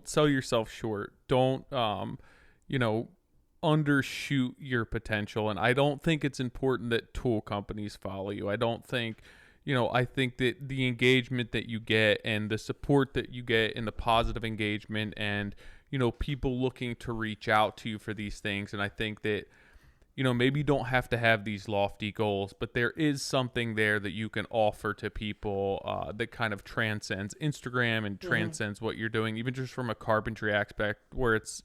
sell yourself short. Don't, undershoot your potential. And I don't think it's important that tool companies follow you. I don't think, I think that the engagement that you get and the support that you get and the positive engagement and, people looking to reach out to you for these things. And I think that, maybe you don't have to have these lofty goals, but there is something there that you can offer to people that kind of transcends Instagram and transcends what you're doing, even just from a carpentry aspect where it's,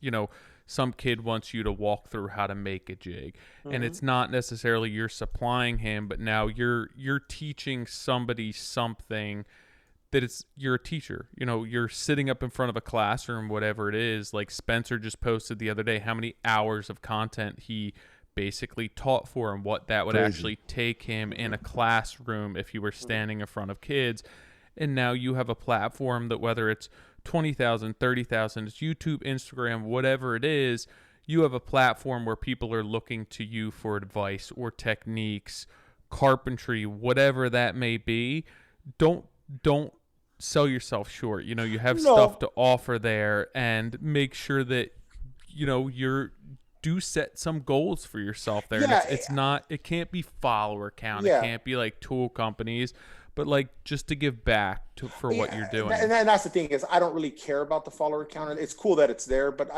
some kid wants you to walk through how to make a jig, and it's not necessarily you're supplying him, but now you're teaching somebody something that you're a teacher. You're sitting up in front of a classroom, whatever it is. Like Spencer just posted the other day how many hours of content he basically taught for him, what that would actually take him in a classroom if you were standing in front of kids. And now you have a platform that, whether it's 20,000, 30,000, it's YouTube, Instagram, whatever it is, you have a platform where people are looking to you for advice or techniques, carpentry, whatever that may be, don't sell yourself short. You know, you have stuff to offer there, and make sure that, you know, do set some goals for yourself there. Yeah, And it can't be follower count. Yeah. It can't be like tool companies, but like just to give back for what you're doing. And that's the thing is, I don't really care about the follower count. It's cool that it's there, but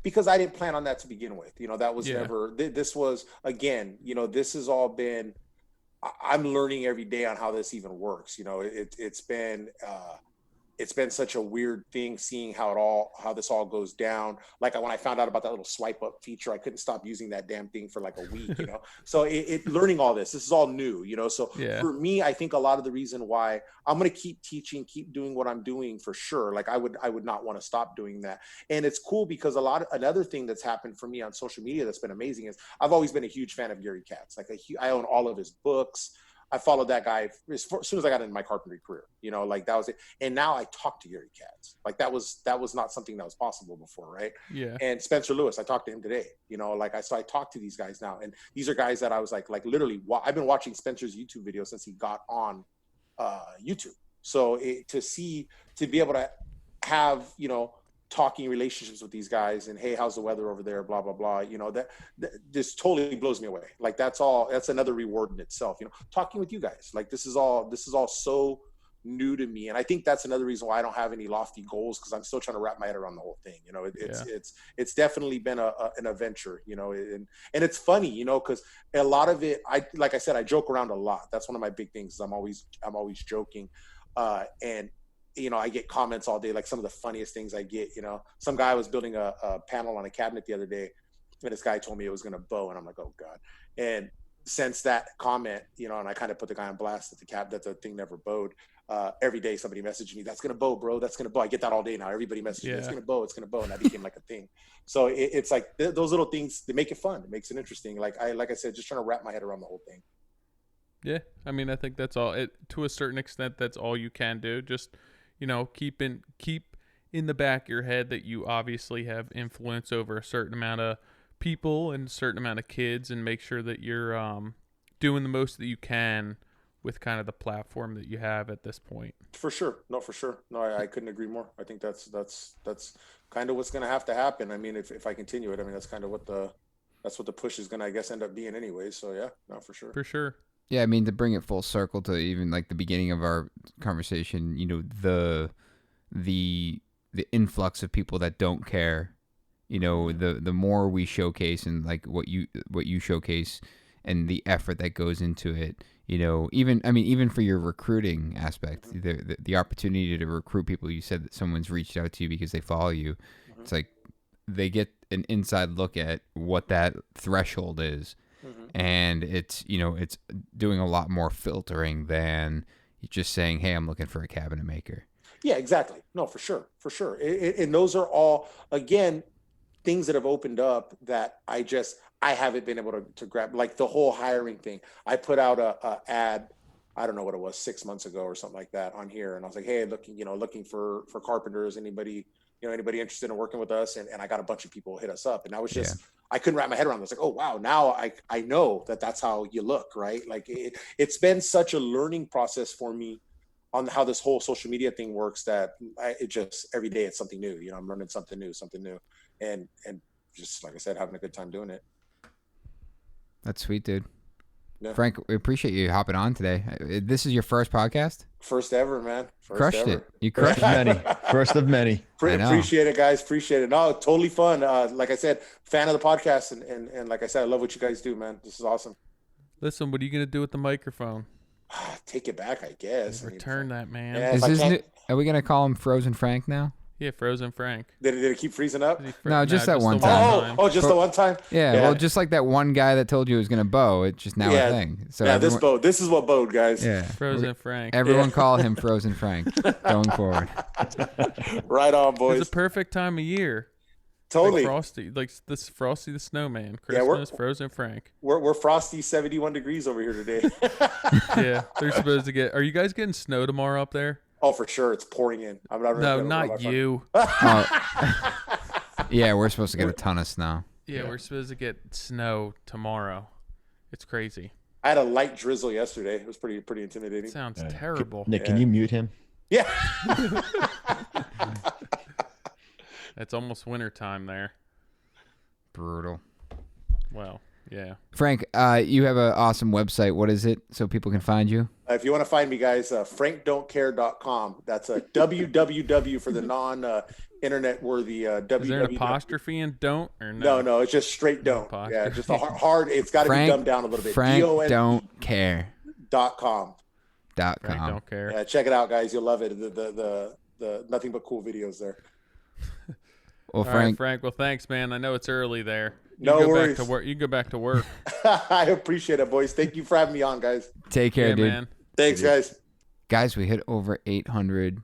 because I didn't plan on that to begin with. You know, that was never, this was, again, you know, this has all been, I'm learning every day on how this even works. You know, it's been such a weird thing seeing how this all goes down. Like when I found out about that little swipe up feature, I couldn't stop using that damn thing for like a week, you know? So learning all this is all new, you know? So for me, I think a lot of the reason why I'm going to keep teaching, keep doing what I'm doing for sure. Like I would not want to stop doing that. And it's cool because another thing that's happened for me on social media that's been amazing is I've always been a huge fan of Gary Katz. Like I own all of his books. I followed that guy as soon as I got into my carpentry career, you know, like that was it. And now I talk to Gary Katz. Like that was not something that was possible before. Right. Yeah. And Spencer Lewis, I talked to him today, you know, like I talk to these guys now, and these are guys that I was like literally, I've been watching Spencer's YouTube video since he got on YouTube. So to be able to have, you know, talking relationships with these guys and, hey, how's the weather over there, blah blah blah, you know, that this totally blows me away. Like that's another reward in itself, you know, talking with you guys. Like this is all so new to me, and I think that's another reason why I don't have any lofty goals, because I'm still trying to wrap my head around the whole thing, you know. It's definitely been an adventure, you know, and it's funny, you know, because a lot of it, like I said, I joke around a lot. That's one of my big things. I'm always joking, and you know, I get comments all day, like some of the funniest things I get, you know. Some guy was building a panel on a cabinet the other day, and this guy told me it was going to bow, and I'm like, oh God. And since that comment, you know, and I kind of put the guy on blast that the thing never bowed. Every day somebody messaged me, that's going to bow, bro. That's going to bow. I get that all day now. Everybody messages me, it's going to bow. It's going to bow. And that became like a thing. So it's like those little things, they make it fun. It makes it interesting. Like I said, just trying to wrap my head around the whole thing. Yeah. I mean, I think that's all to a certain extent, that's all you can do. Just, you know, keep in the back of your head that you obviously have influence over a certain amount of people and a certain amount of kids, and make sure that you're doing the most that you can with kind of the platform that you have at this point. For sure. No, I couldn't agree more. I think that's kind of what's going to have to happen. I mean, if I continue it, I mean, that's kind of what the push is going to, I guess, end up being anyway. So yeah, no, for sure. For sure. Yeah, I mean, to bring it full circle to even like the beginning of our conversation, you know, the influx of people that don't care, you know, the more we showcase, and like what you showcase and the effort that goes into it, you know, even for your recruiting aspect, the opportunity to recruit people. You said that someone's reached out to you because they follow you. Mm-hmm. It's like they get an inside look at what that threshold is. Mm-hmm. And it's, you know, it's doing a lot more filtering than just saying, hey, I'm looking for a cabinet maker. Yeah, exactly. No, for sure. And those are all, again, things that have opened up that I haven't been able to grab, like the whole hiring thing. I put out a ad, I don't know what it was, 6 months ago or something like that on here. And I was like, hey, looking for carpenters, anybody interested in working with us? And I got a bunch of people hit us up, and I was just, I couldn't wrap my head around it. I was like, oh, wow, now I know that's how you look, right? Like it's been such a learning process for me on how this whole social media thing works, that it just, every day it's something new, you know, I'm learning something new, and just, like I said, having a good time doing it. That's sweet, dude. Yeah. Frank, we appreciate you hopping on today. This is your first podcast? First ever, man. Crushed it. You crushed it. First of many. Appreciate it, guys. Appreciate it. No, totally fun. Like I said, fan of the podcast. And like I said, I love what you guys do, man. This is awesome. Listen, what are you going to do with the microphone? Take it back, I guess. Return that, man. Yeah, are we going to call him Frozen Frank now? Yeah, Frozen Frank. Did it keep freezing up? No, just that one time. Oh, just the one time? Yeah, well, just like that one guy that told you it was going to bow. It's just now a thing. So this bowed. This is what bowed, guys. Yeah. Frozen Frank. Everyone call him Frozen Frank going forward. Right on, boys. It's a perfect time of year. Totally. Like Frosty, like this Frosty the Snowman. Christmas, Frozen Frank. We're Frosty 71 degrees over here today. Yeah, they're supposed to get. Are you guys getting snow tomorrow up there? Oh, for sure. It's pouring in. No, not you. Yeah, we're supposed to get a ton of snow. Yeah, we're supposed to get snow tomorrow. It's crazy. I had a light drizzle yesterday. It was pretty intimidating. Sounds terrible. Nick, can you mute him? Yeah. It's almost winter time there. Brutal. Well, yeah. Frank, you have an awesome website. What is it so people can find you? If you want to find me, guys, frankdon'tcare.com. That's a www for the non-internet worthy. Is there an apostrophe in don't or no? No, it's just straight don't. Yeah, just a hard. It's got to be dumbed down a little bit. frankdon'tcare.com. Frank don't care. Yeah, check it out, guys. You'll love it. The nothing but cool videos there. Well, All right, Frank. Well, thanks, man. I know it's early there. No worries. Back to work. You go back to work. I appreciate it, boys. Thank you for having me on, guys. Take care, dude. Man. Thanks, guys. Guys, we hit over 800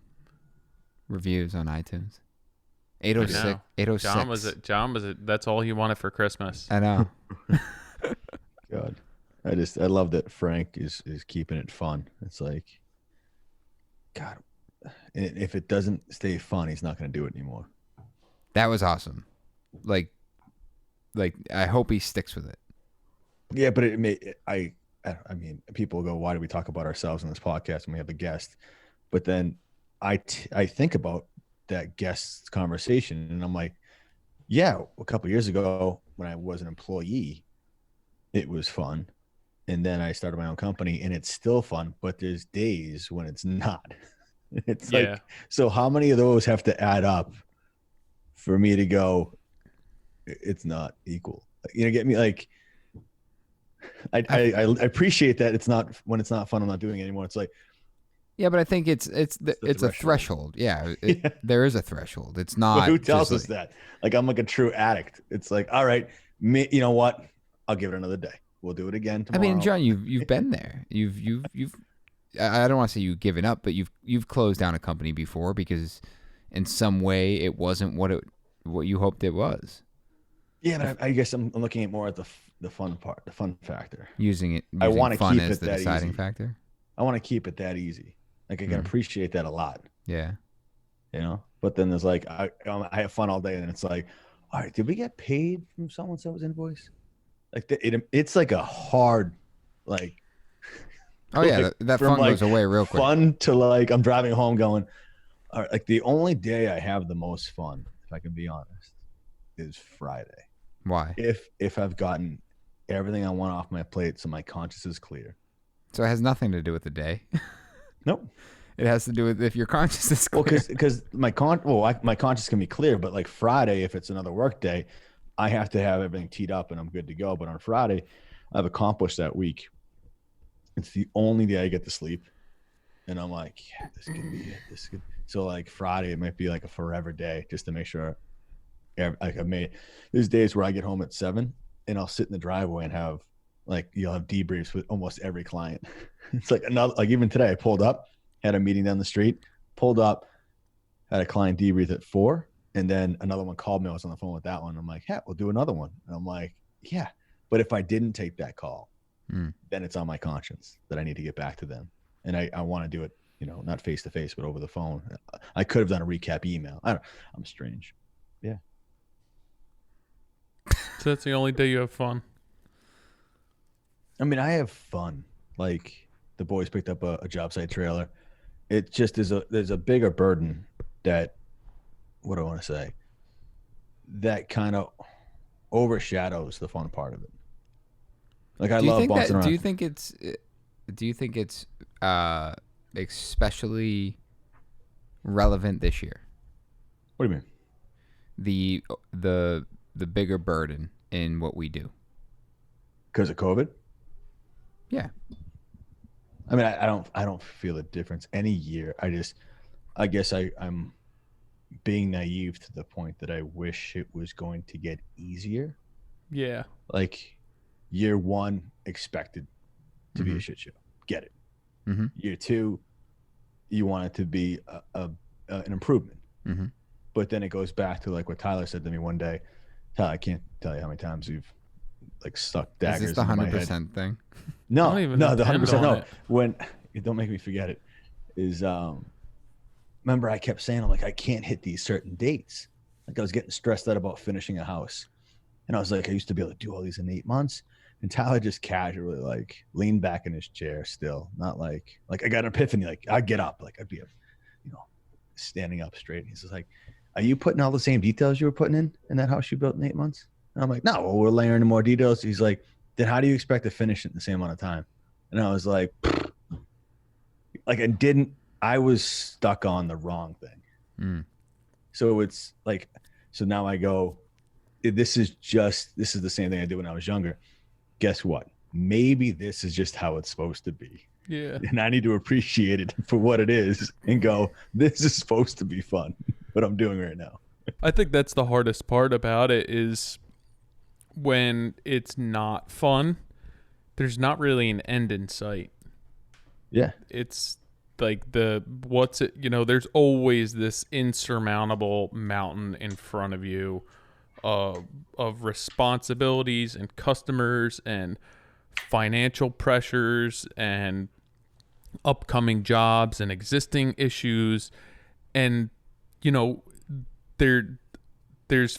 reviews on iTunes. 806. 806. John was it. That's all he wanted for Christmas. I know. God, I love that Frank is keeping it fun. It's like, God, if it doesn't stay fun, he's not going to do it anymore. That was awesome. Like I hope he sticks with it. Yeah, but I mean, people go, why do we talk about ourselves on this podcast when we have a guest? But then I think about that guest's conversation, and I'm like, yeah, a couple of years ago when I was an employee, it was fun. And then I started my own company, and it's still fun, but there's days when it's not. It's like, so how many of those have to add up for me to go, it's not equal? You know, get me? Like, I appreciate that it's not, when it's not fun, I'm not doing it anymore. It's like, yeah, but I think it's a threshold. Yeah, there is a threshold. It's not. But who tells us that? Like, I'm like a true addict. It's like, all right, you know what? I'll give it another day. We'll do it again tomorrow. I mean, John, you've been there. You've. I don't want to say you've given up, but you've closed down a company before because in some way it wasn't what you hoped it was. Yeah, but I guess I'm looking at more at the fun part, the fun factor. Using I want to fun keep as it the that deciding easy. factor. I want to keep it that easy. Like, I can appreciate that a lot. Yeah. You know, but then there's like, I have fun all day, and it's like, all right, did we get paid from so-and-so's invoice? Like, it's like a hard, like, oh yeah, like, that fun goes away real quick. Fun to like, I'm driving home going, all right, like the only day I have the most fun, if I can be honest, is Friday. Why? If I've gotten everything I want off my plate, so my conscience is clear. So it has nothing to do with the day. Nope. It has to do with if your conscience is clear. Well, because my conscience can be clear, but like Friday, if it's another work day, I have to have everything teed up and I'm good to go. But on Friday, I've accomplished that week. It's the only day I get to sleep, and I'm like, yeah, this could be it. This could. So like Friday, it might be like a forever day just to make sure. Like there's days where I get home at 7 and I'll sit in the driveway and have you'll have debriefs with almost every client. It's like another, like even today I pulled up, had a meeting down the street, pulled up, had a client debrief at 4, and then another one called me. I was on the phone with that one. I'm like, yeah, we'll do another one. And I'm like, yeah, but if I didn't take that call, then it's on my conscience that I need to get back to them. And I want to do it, you know, not face to face, but over the phone. I could have done a recap email. I'm strange. Yeah. So that's the only day you have fun? I mean, I have fun. Like, the boys picked up a job site trailer. It just there's a bigger burden that, what do I want to say? That kind of overshadows the fun part of it. Like, I love bouncing around. Do you think it's especially relevant this year? What do you mean? The bigger burden in what we do. Because of COVID? Yeah. I mean, I don't feel a difference any year. I guess I'm being naive to the point that I wish it was going to get easier. Yeah. Like, year 1 expected to be a shit show. Get it. Mm-hmm. Year 2, you want it to be an improvement. Mm-hmm. But then it goes back to like what Tyler said to me one day. Tyler, I can't tell you how many times you've like stuck daggers. Is this the into my 100% head. thing? No, the 100%. No, it. when don't make me forget it. Is remember I kept saying, I'm like, I can't hit these certain dates. Like, I was getting stressed out about finishing a house, And I was like, I used to be able to do all these in 8 months. And Tyler just casually like leaned back in his chair still, not like I got an epiphany, like I'd get up, like I'd be, standing up straight. And he's just like, are you putting all the same details you were putting in that house you built in 8 months? And I'm like, no, well, we're layering in more details. He's like, then how do you expect to finish it in the same amount of time? And I was like, I was stuck on the wrong thing. Mm. So it's like, so now I go, this is the same thing I did when I was younger. Guess what? Maybe this is just how it's supposed to be. Yeah. And I need to appreciate it for what it is and go, this is supposed to be fun, what I'm doing right now. I think that's the hardest part about it is when it's not fun, there's not really an end in sight. Yeah. It's like there's always this insurmountable mountain in front of you of responsibilities and customers and financial pressures and upcoming jobs and existing issues. And, there's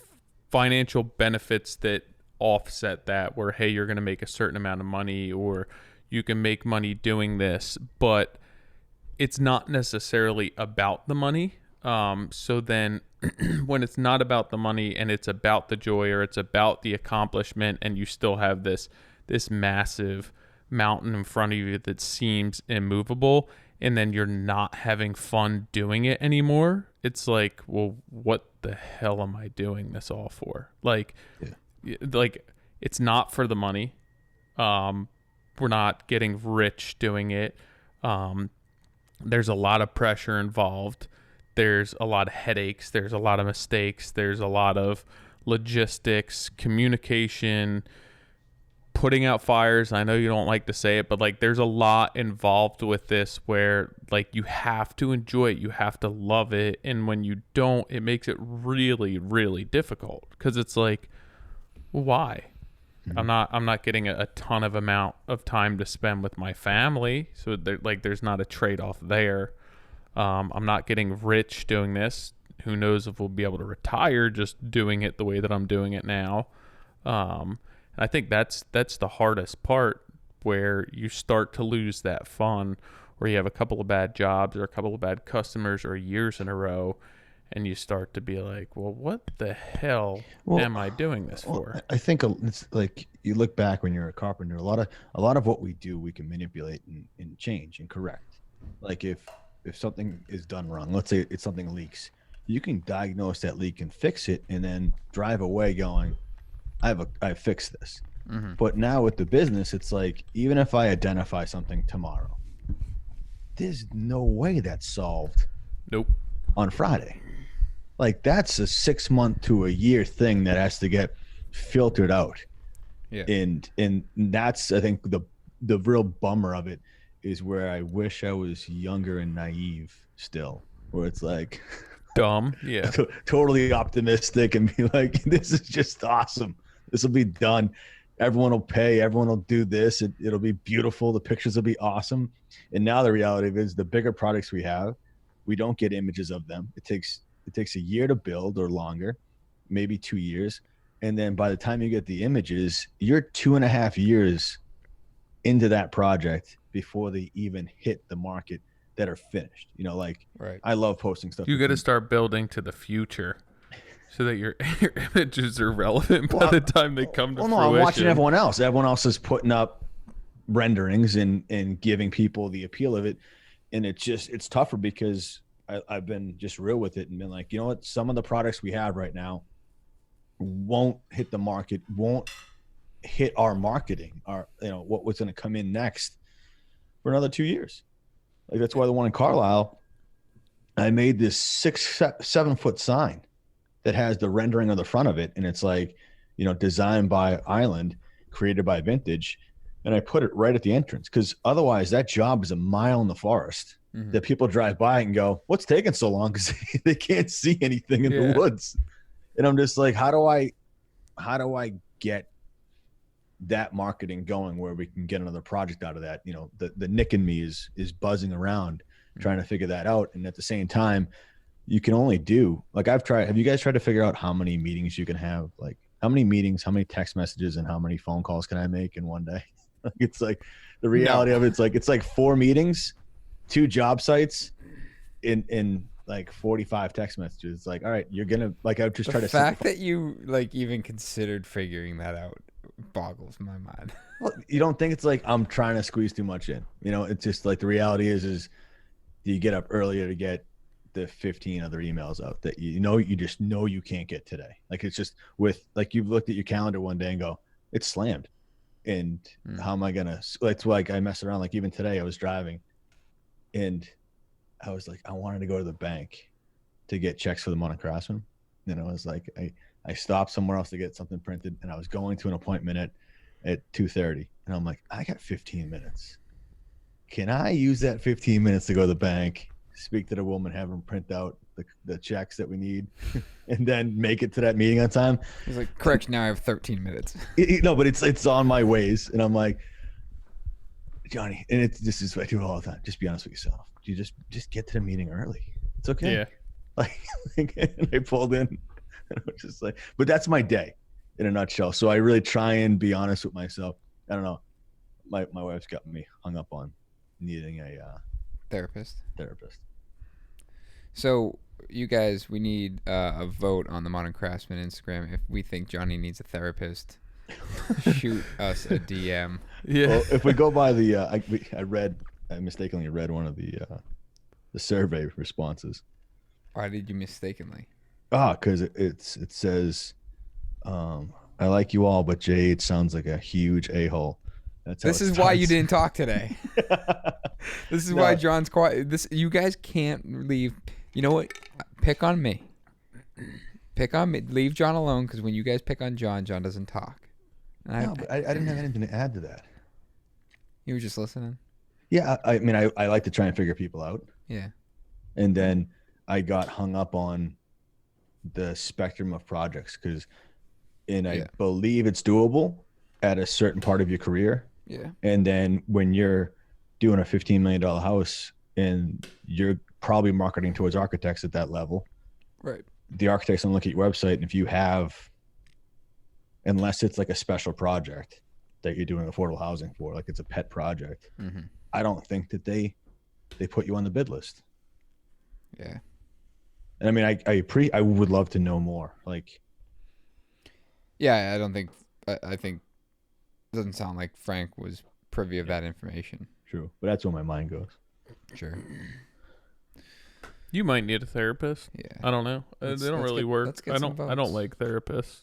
financial benefits that offset that where, hey, you're going to make a certain amount of money or you can make money doing this, but it's not necessarily about the money. So then when it's not about the money and it's about the joy or it's about the accomplishment and you still have this massive mountain in front of you that seems immovable and then you're not having fun doing it anymore, it's like, well, what the hell am I doing this all for? Like, like it's not for the money. We're not getting rich doing it. There's a lot of pressure involved. There's a lot of headaches. There's a lot of mistakes. There's a lot of logistics, communication, putting out fires. I know you don't like to say it, but like there's a lot involved with this where like you have to enjoy it. You have to love it. And when you don't, it makes it really, really difficult because it's like, why? I'm not getting a ton of amount of time to spend with my family. So there's not a trade-off there. I'm not getting rich doing this. Who knows if we'll be able to retire just doing it the way that I'm doing it now. I think that's the hardest part where you start to lose that fun where you have a couple of bad jobs or a couple of bad customers or years in a row. And you start to be like, well, what the hell am I doing this for? I think it's like you look back when you're a carpenter, a lot of what we do, we can manipulate and change and correct. Like if something is done wrong, let's say it's something leaks, you can diagnose that leak and fix it and then drive away going, I fixed this. Mm-hmm. But now with the business, it's like, even if I identify something tomorrow, there's no way that's solved. Nope. On Friday. Like that's a 6 month to a year thing that has to get filtered out. Yeah. And that's, I think the real bummer of it is where I wish I was younger and naive still, where it's like dumb. Yeah. Totally optimistic and be like, this is just awesome. This will be done. Everyone will pay. Everyone will do this. It'll be beautiful. The pictures will be awesome. And now the reality is the bigger products we have, we don't get images of them. It takes a year to build or longer, maybe 2 years. And then by the time you get the images, you're 2.5 years into that project before they even hit the market that are finished. Right. I love posting stuff. You got to start building to the future so that your images are relevant by the time they come to fruition. I'm watching everyone else. Everyone else is putting up renderings and giving people the appeal of it. And it's tougher because I've been just real with it and been like, you know what? Some of the products we have right now won't hit the market, won't hit our marketing, what's going to come in next for another 2 years. Like that's why the one in Carlisle, I made this 7 foot sign that has the rendering of the front of it. And it's like, designed by Island, created by Vintage. And I put it right at the entrance because otherwise that job is a mile in the forest. Mm-hmm. That people drive by and go, what's taking so long? Because they can't see anything in the woods. And I'm just like, how do I get that marketing going where we can get another project out of that? The Nick in me is buzzing around trying to figure that out. And at the same time, you can only do, like have you guys tried to figure out how many meetings you can have like how many meetings, how many text messages, and how many phone calls can I make in one day? It's like the reality of it's like 4 meetings, 2 job sites in like 45 text messages. It's like, all right, you're going to like, I would just try to. The fact that you like even considered figuring that out boggles my mind. Well, you don't think it's like I'm trying to squeeze too much in, you know? It's just like the reality is you get up earlier to get the 15 other emails out that you just know you can't get today. Like it's just with like you've looked at your calendar one day and go, it's slammed. And how am I gonna? It's like I mess around. Like even today, I was driving, and I was like, I wanted to go to the bank to get checks for the Modern Craftsman. You know, I was like, I stopped somewhere else to get something printed, and I was going to an appointment at 2:30, and I'm like, I got 15 minutes. Can I use that 15 minutes to go to the bank, speak to the woman, have them print out the checks that we need, and then make it to that meeting on time? He's like, correction, now I have 13 minutes. No, but it's on my ways, and I'm like, Johnny, and this is what I do all the time. Just be honest with yourself. You just get to the meeting early. It's okay. Yeah. Like and I pulled in, and I was just like, but that's my day in a nutshell. So I really try and be honest with myself. I don't know. My wife's got me hung up on needing a therapist. So you guys, we need a vote on the Modern Craftsman Instagram. If we think Johnny needs a therapist, shoot us a DM. Yeah. Well, if we go by the, I mistakenly read one of the survey responses. Why did you mistakenly? Because it says, I like you all, but Jade sounds like a huge a-hole. This is why you didn't talk today. This is why John's quiet. You guys can't leave. You know what? Pick on me. Pick on me. Leave John alone, because when you guys pick on John, John doesn't talk. But I didn't have anything to add to that. You were just listening? Yeah, I mean, I like to try and figure people out. Yeah. And then I got hung up on the spectrum of projects I believe it's doable at a certain part of your career. Yeah. And then when you're doing a $15 million house and you're probably marketing towards architects at that level, right? The architects don't look at your website, and if you have, unless it's like a special project that you're doing affordable housing for, like it's a pet project, I don't think that they put you on the bid list. Yeah. And I mean, I would love to know more. Like, yeah, I think it doesn't sound like Frank was privy of that information. True, but that's where my mind goes. Sure. You might need a therapist. Yeah. I don't know. They don't really work. I don't like therapists.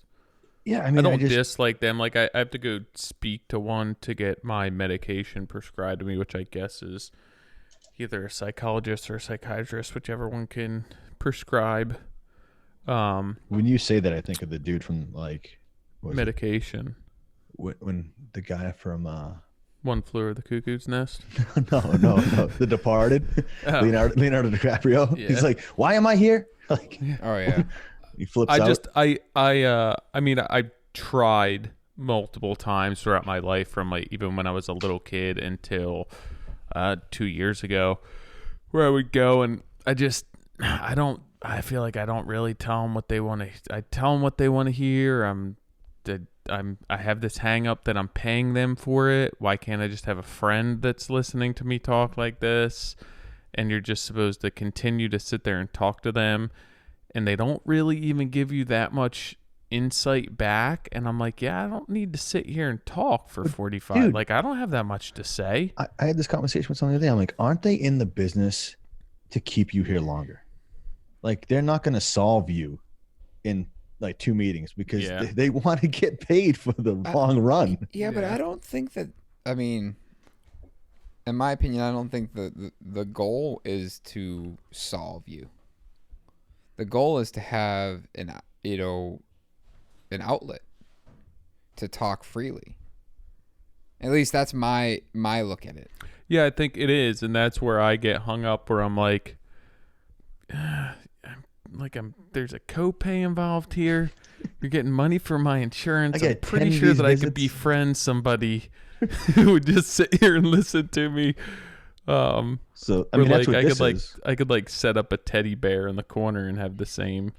Yeah, I mean, I don't dislike them. Like I have to go speak to one to get my medication prescribed to me, which I guess is either a psychologist or a psychiatrist, whichever one can prescribe. When you say that, I think of the dude from like medication. When the guy from One Flew Over the Cuckoo's Nest. No, The Departed. Oh. Leonardo DiCaprio. Yeah. He's like, why am I here? Like, oh yeah. He flips out. I mean, I tried multiple times throughout my life, from like even when I was a little kid until 2 years ago, where I would go and I feel like I don't really tell them what they want to. I tell them what they want to hear. I have this hang up that I'm paying them for it. Why can't I just have a friend that's listening to me talk like this? And you're just supposed to continue to sit there and talk to them, and they don't really even give you that much insight back. And I'm like, yeah, I don't need to sit here and talk for 45. Dude, like, I don't have that much to say. I had this conversation with someone the other day. I'm like, aren't they in the business to keep you here longer? Like, they're not going to solve you in like 2 meetings because they want to get paid for the long run. Yeah, but I don't think that, I mean, in my opinion, I don't think the goal is to solve you. The goal is to have an outlet to talk freely. At least that's my look at it. Yeah, I think it is, and that's where I get hung up, where I'm like, there's a copay involved here. You're getting money for my insurance. I'm pretty sure that I could befriend somebody who would just sit here and listen to me. So I mean, that's what I could set up a teddy bear in the corner and have the same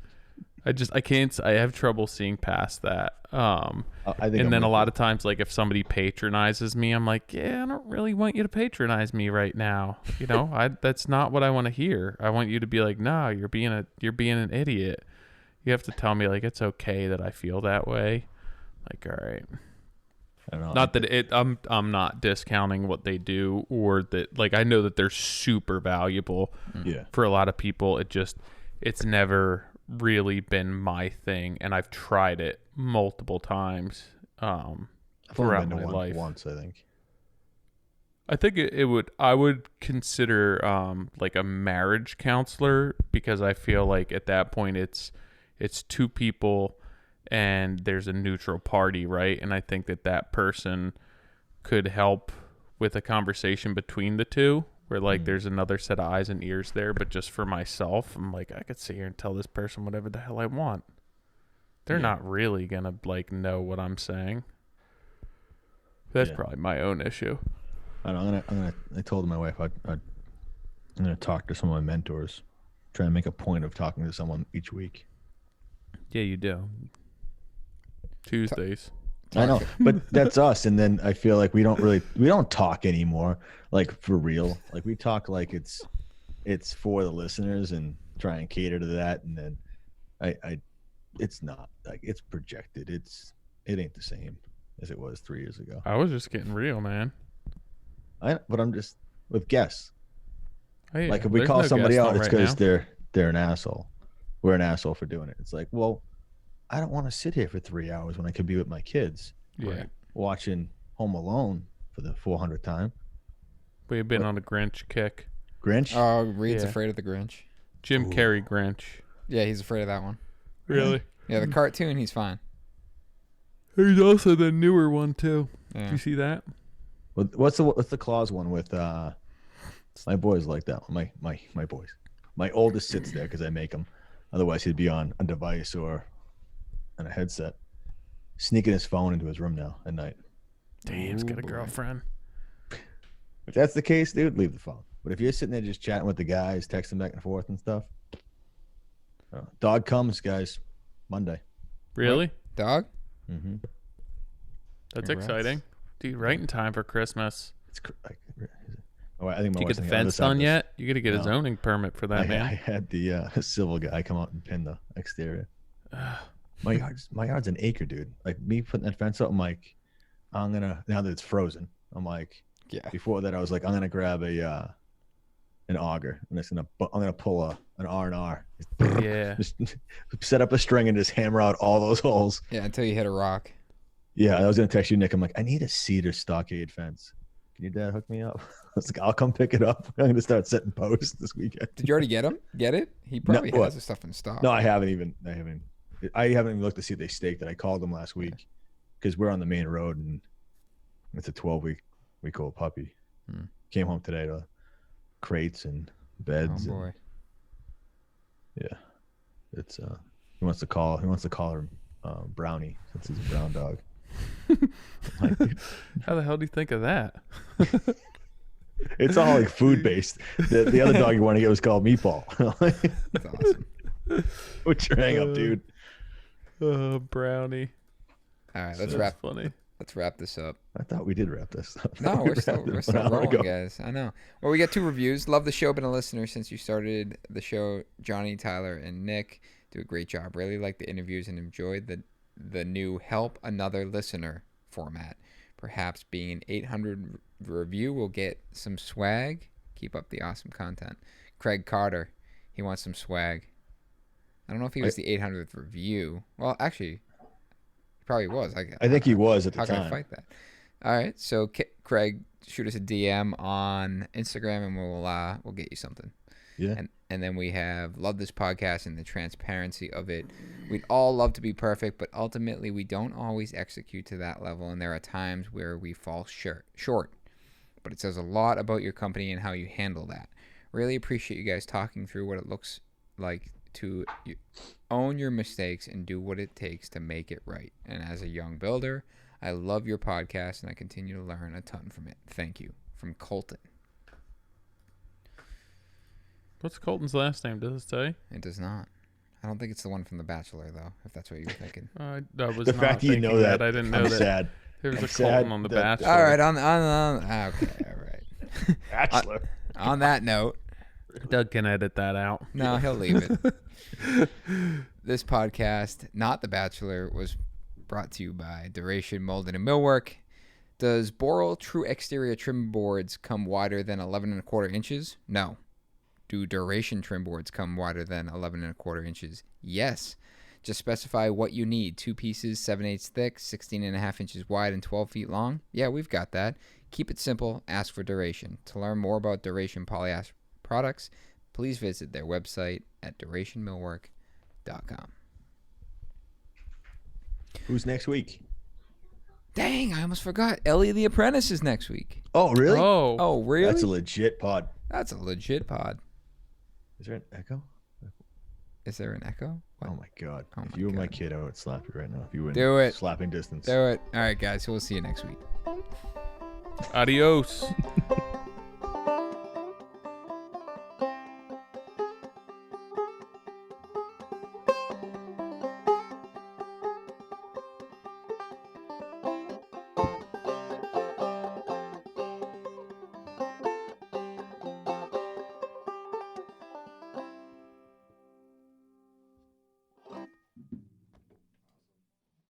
I can't. I have trouble seeing past that. I think and then a lot of times, like if somebody patronizes me, I'm like, yeah, I don't really want you to patronize me right now. You know, that's not what I want to hear. I want you to be like, no, you're being an idiot. You have to tell me like it's okay that I feel that way. Like, all right. I don't know. Not that I'm not discounting what they do, or that like I know that they're super valuable for a lot of people. It's never really been my thing, and I've tried it multiple times throughout my life. Once, I think. I think I would consider like a marriage counselor, because I feel like at that point it's two people and there's a neutral party, right? And I think that person could help with a conversation between the two, where like there's another set of eyes and ears there. But just for myself, I'm like, I could sit here and tell this person whatever the hell I want. They're not really gonna like know what I'm saying. That's probably my own issue. I don't know. I told my wife I'm gonna talk to some of my mentors, try and make a point of talking to someone each week. Yeah, you do. Tuesdays. I know, but that's us. And then I feel like we don't talk anymore, like for real. Like we talk like it's for the listeners and try and cater to that. And then it's not like it's projected. It ain't the same as it was 3 years ago. I was just getting real, man. But I'm just with guests. Oh, yeah. Like if we call somebody out, it's because they're an asshole. We're an asshole for doing it. It's like, well, I don't want to sit here for 3 hours when I could be with my kids. Yeah. Watching Home Alone for the 400th time. We've been on a Grinch kick. Grinch? Oh, Reed's afraid of the Grinch. Jim Carrey Grinch. Yeah, he's afraid of that one. Really? Yeah, the cartoon, he's fine. There's also the newer one too. Yeah. Did you see that? What's the Claus one with my boys like that one. My boys. My oldest sits there because I make him. Otherwise, he'd be on a device or on a headset, sneaking his phone into his room now at night. Damn, he's got a girlfriend. If that's the case, dude, leave the phone. But if you're sitting there just chatting with the guys, texting back and forth and stuff, dog comes, guys, Monday. Really? Dog? Mm-hmm. That's Congrats. Exciting, dude. Right in time for Christmas. I think Did you get the fence done yet? You got to get a zoning permit for that, man. I had the civil guy come out and pin the exterior. My yard's an acre, dude. Like me putting that fence up, I'm like, now that it's frozen, I'm like, before that I was like, I'm gonna grab an auger and I'm gonna pull an R&R. Yeah. Just set up a string and just hammer out all those holes. Yeah, until you hit a rock. Yeah, I was gonna text you, Nick. I'm like, I need a cedar stockade fence. Can your dad hook me up? I was like, I'll come pick it up. I'm gonna start setting posts this weekend. Did you already get him? Get it? He probably has the stuff in stock. No, I haven't even looked to see if they staked it. I called them last week because we're on the main road and it's a 12-week-old puppy. Came home today to crates and beds. Oh boy. Yeah, it's he wants to call her Brownie since he's a brown dog. How the hell do you think of that? It's all like food based. The other dog you want to get was called Meatball. That's awesome. What's your hang up, dude? Brownie. All right, let's wrap this up. I thought we did wrap this up. No, we're still rolling, guys. I know. Well, we got 2 reviews. Love the show, been a listener since you started the show. Johnny, Tyler, and Nick do a great job. Really like the interviews and enjoyed the new Help Another Listener format. Perhaps being an 800 review will get some swag. Keep up the awesome content. Craig Carter, he wants some swag. I don't know if he was the 800th review. Well, actually, he probably was. I think he was at the time. How can I fight that? All right, so Craig, shoot us a DM on Instagram, and we'll get you something. Yeah. And then we have love this podcast and the transparency of it. We'd all love to be perfect, but ultimately we don't always execute to that level, and there are times where we fall short. But it says a lot about your company and how you handle that. Really appreciate you guys talking through what it looks like to own your mistakes and do what it takes to make it right. And as a young builder, I love your podcast and I continue to learn a ton from it. Thank you. From Colton. What's Colton's last name? Does it say? It does not. I don't think it's the one from The Bachelor, though, if that's what you were thinking. I was The not fact that you thinking know that, I didn't know I'm that sad. there was I'm a sad Colton on The that- Bachelor. All right, okay, all right. Bachelor. On that note, Doug can edit that out. no, he'll leave it. This podcast, not The Bachelor, was brought to you by Duration Moulding and Millwork. Does Boral True Exterior trim boards come wider than 11 1/4 inches? No. Do Duration trim boards come wider than 11 1/4 inches? Yes. Just specify what you need. 2 pieces, 7/8 thick, 16.5 inches wide, and 12 feet long? Yeah, we've got that. Keep it simple. Ask for Duration. To learn more about Duration polyester products, please visit their website at durationmillwork.com. Who's next week? Dang, I almost forgot. Ellie the Apprentice is next week. Oh, really? Oh, really? That's a legit pod. That's a legit pod. Is there an echo? Is there an echo? What? Oh my god! Oh If my you were my God. kid, I would slap you right now. If you were in Do it. slapping distance. Do it. All right, guys. We'll see you next week. Adios.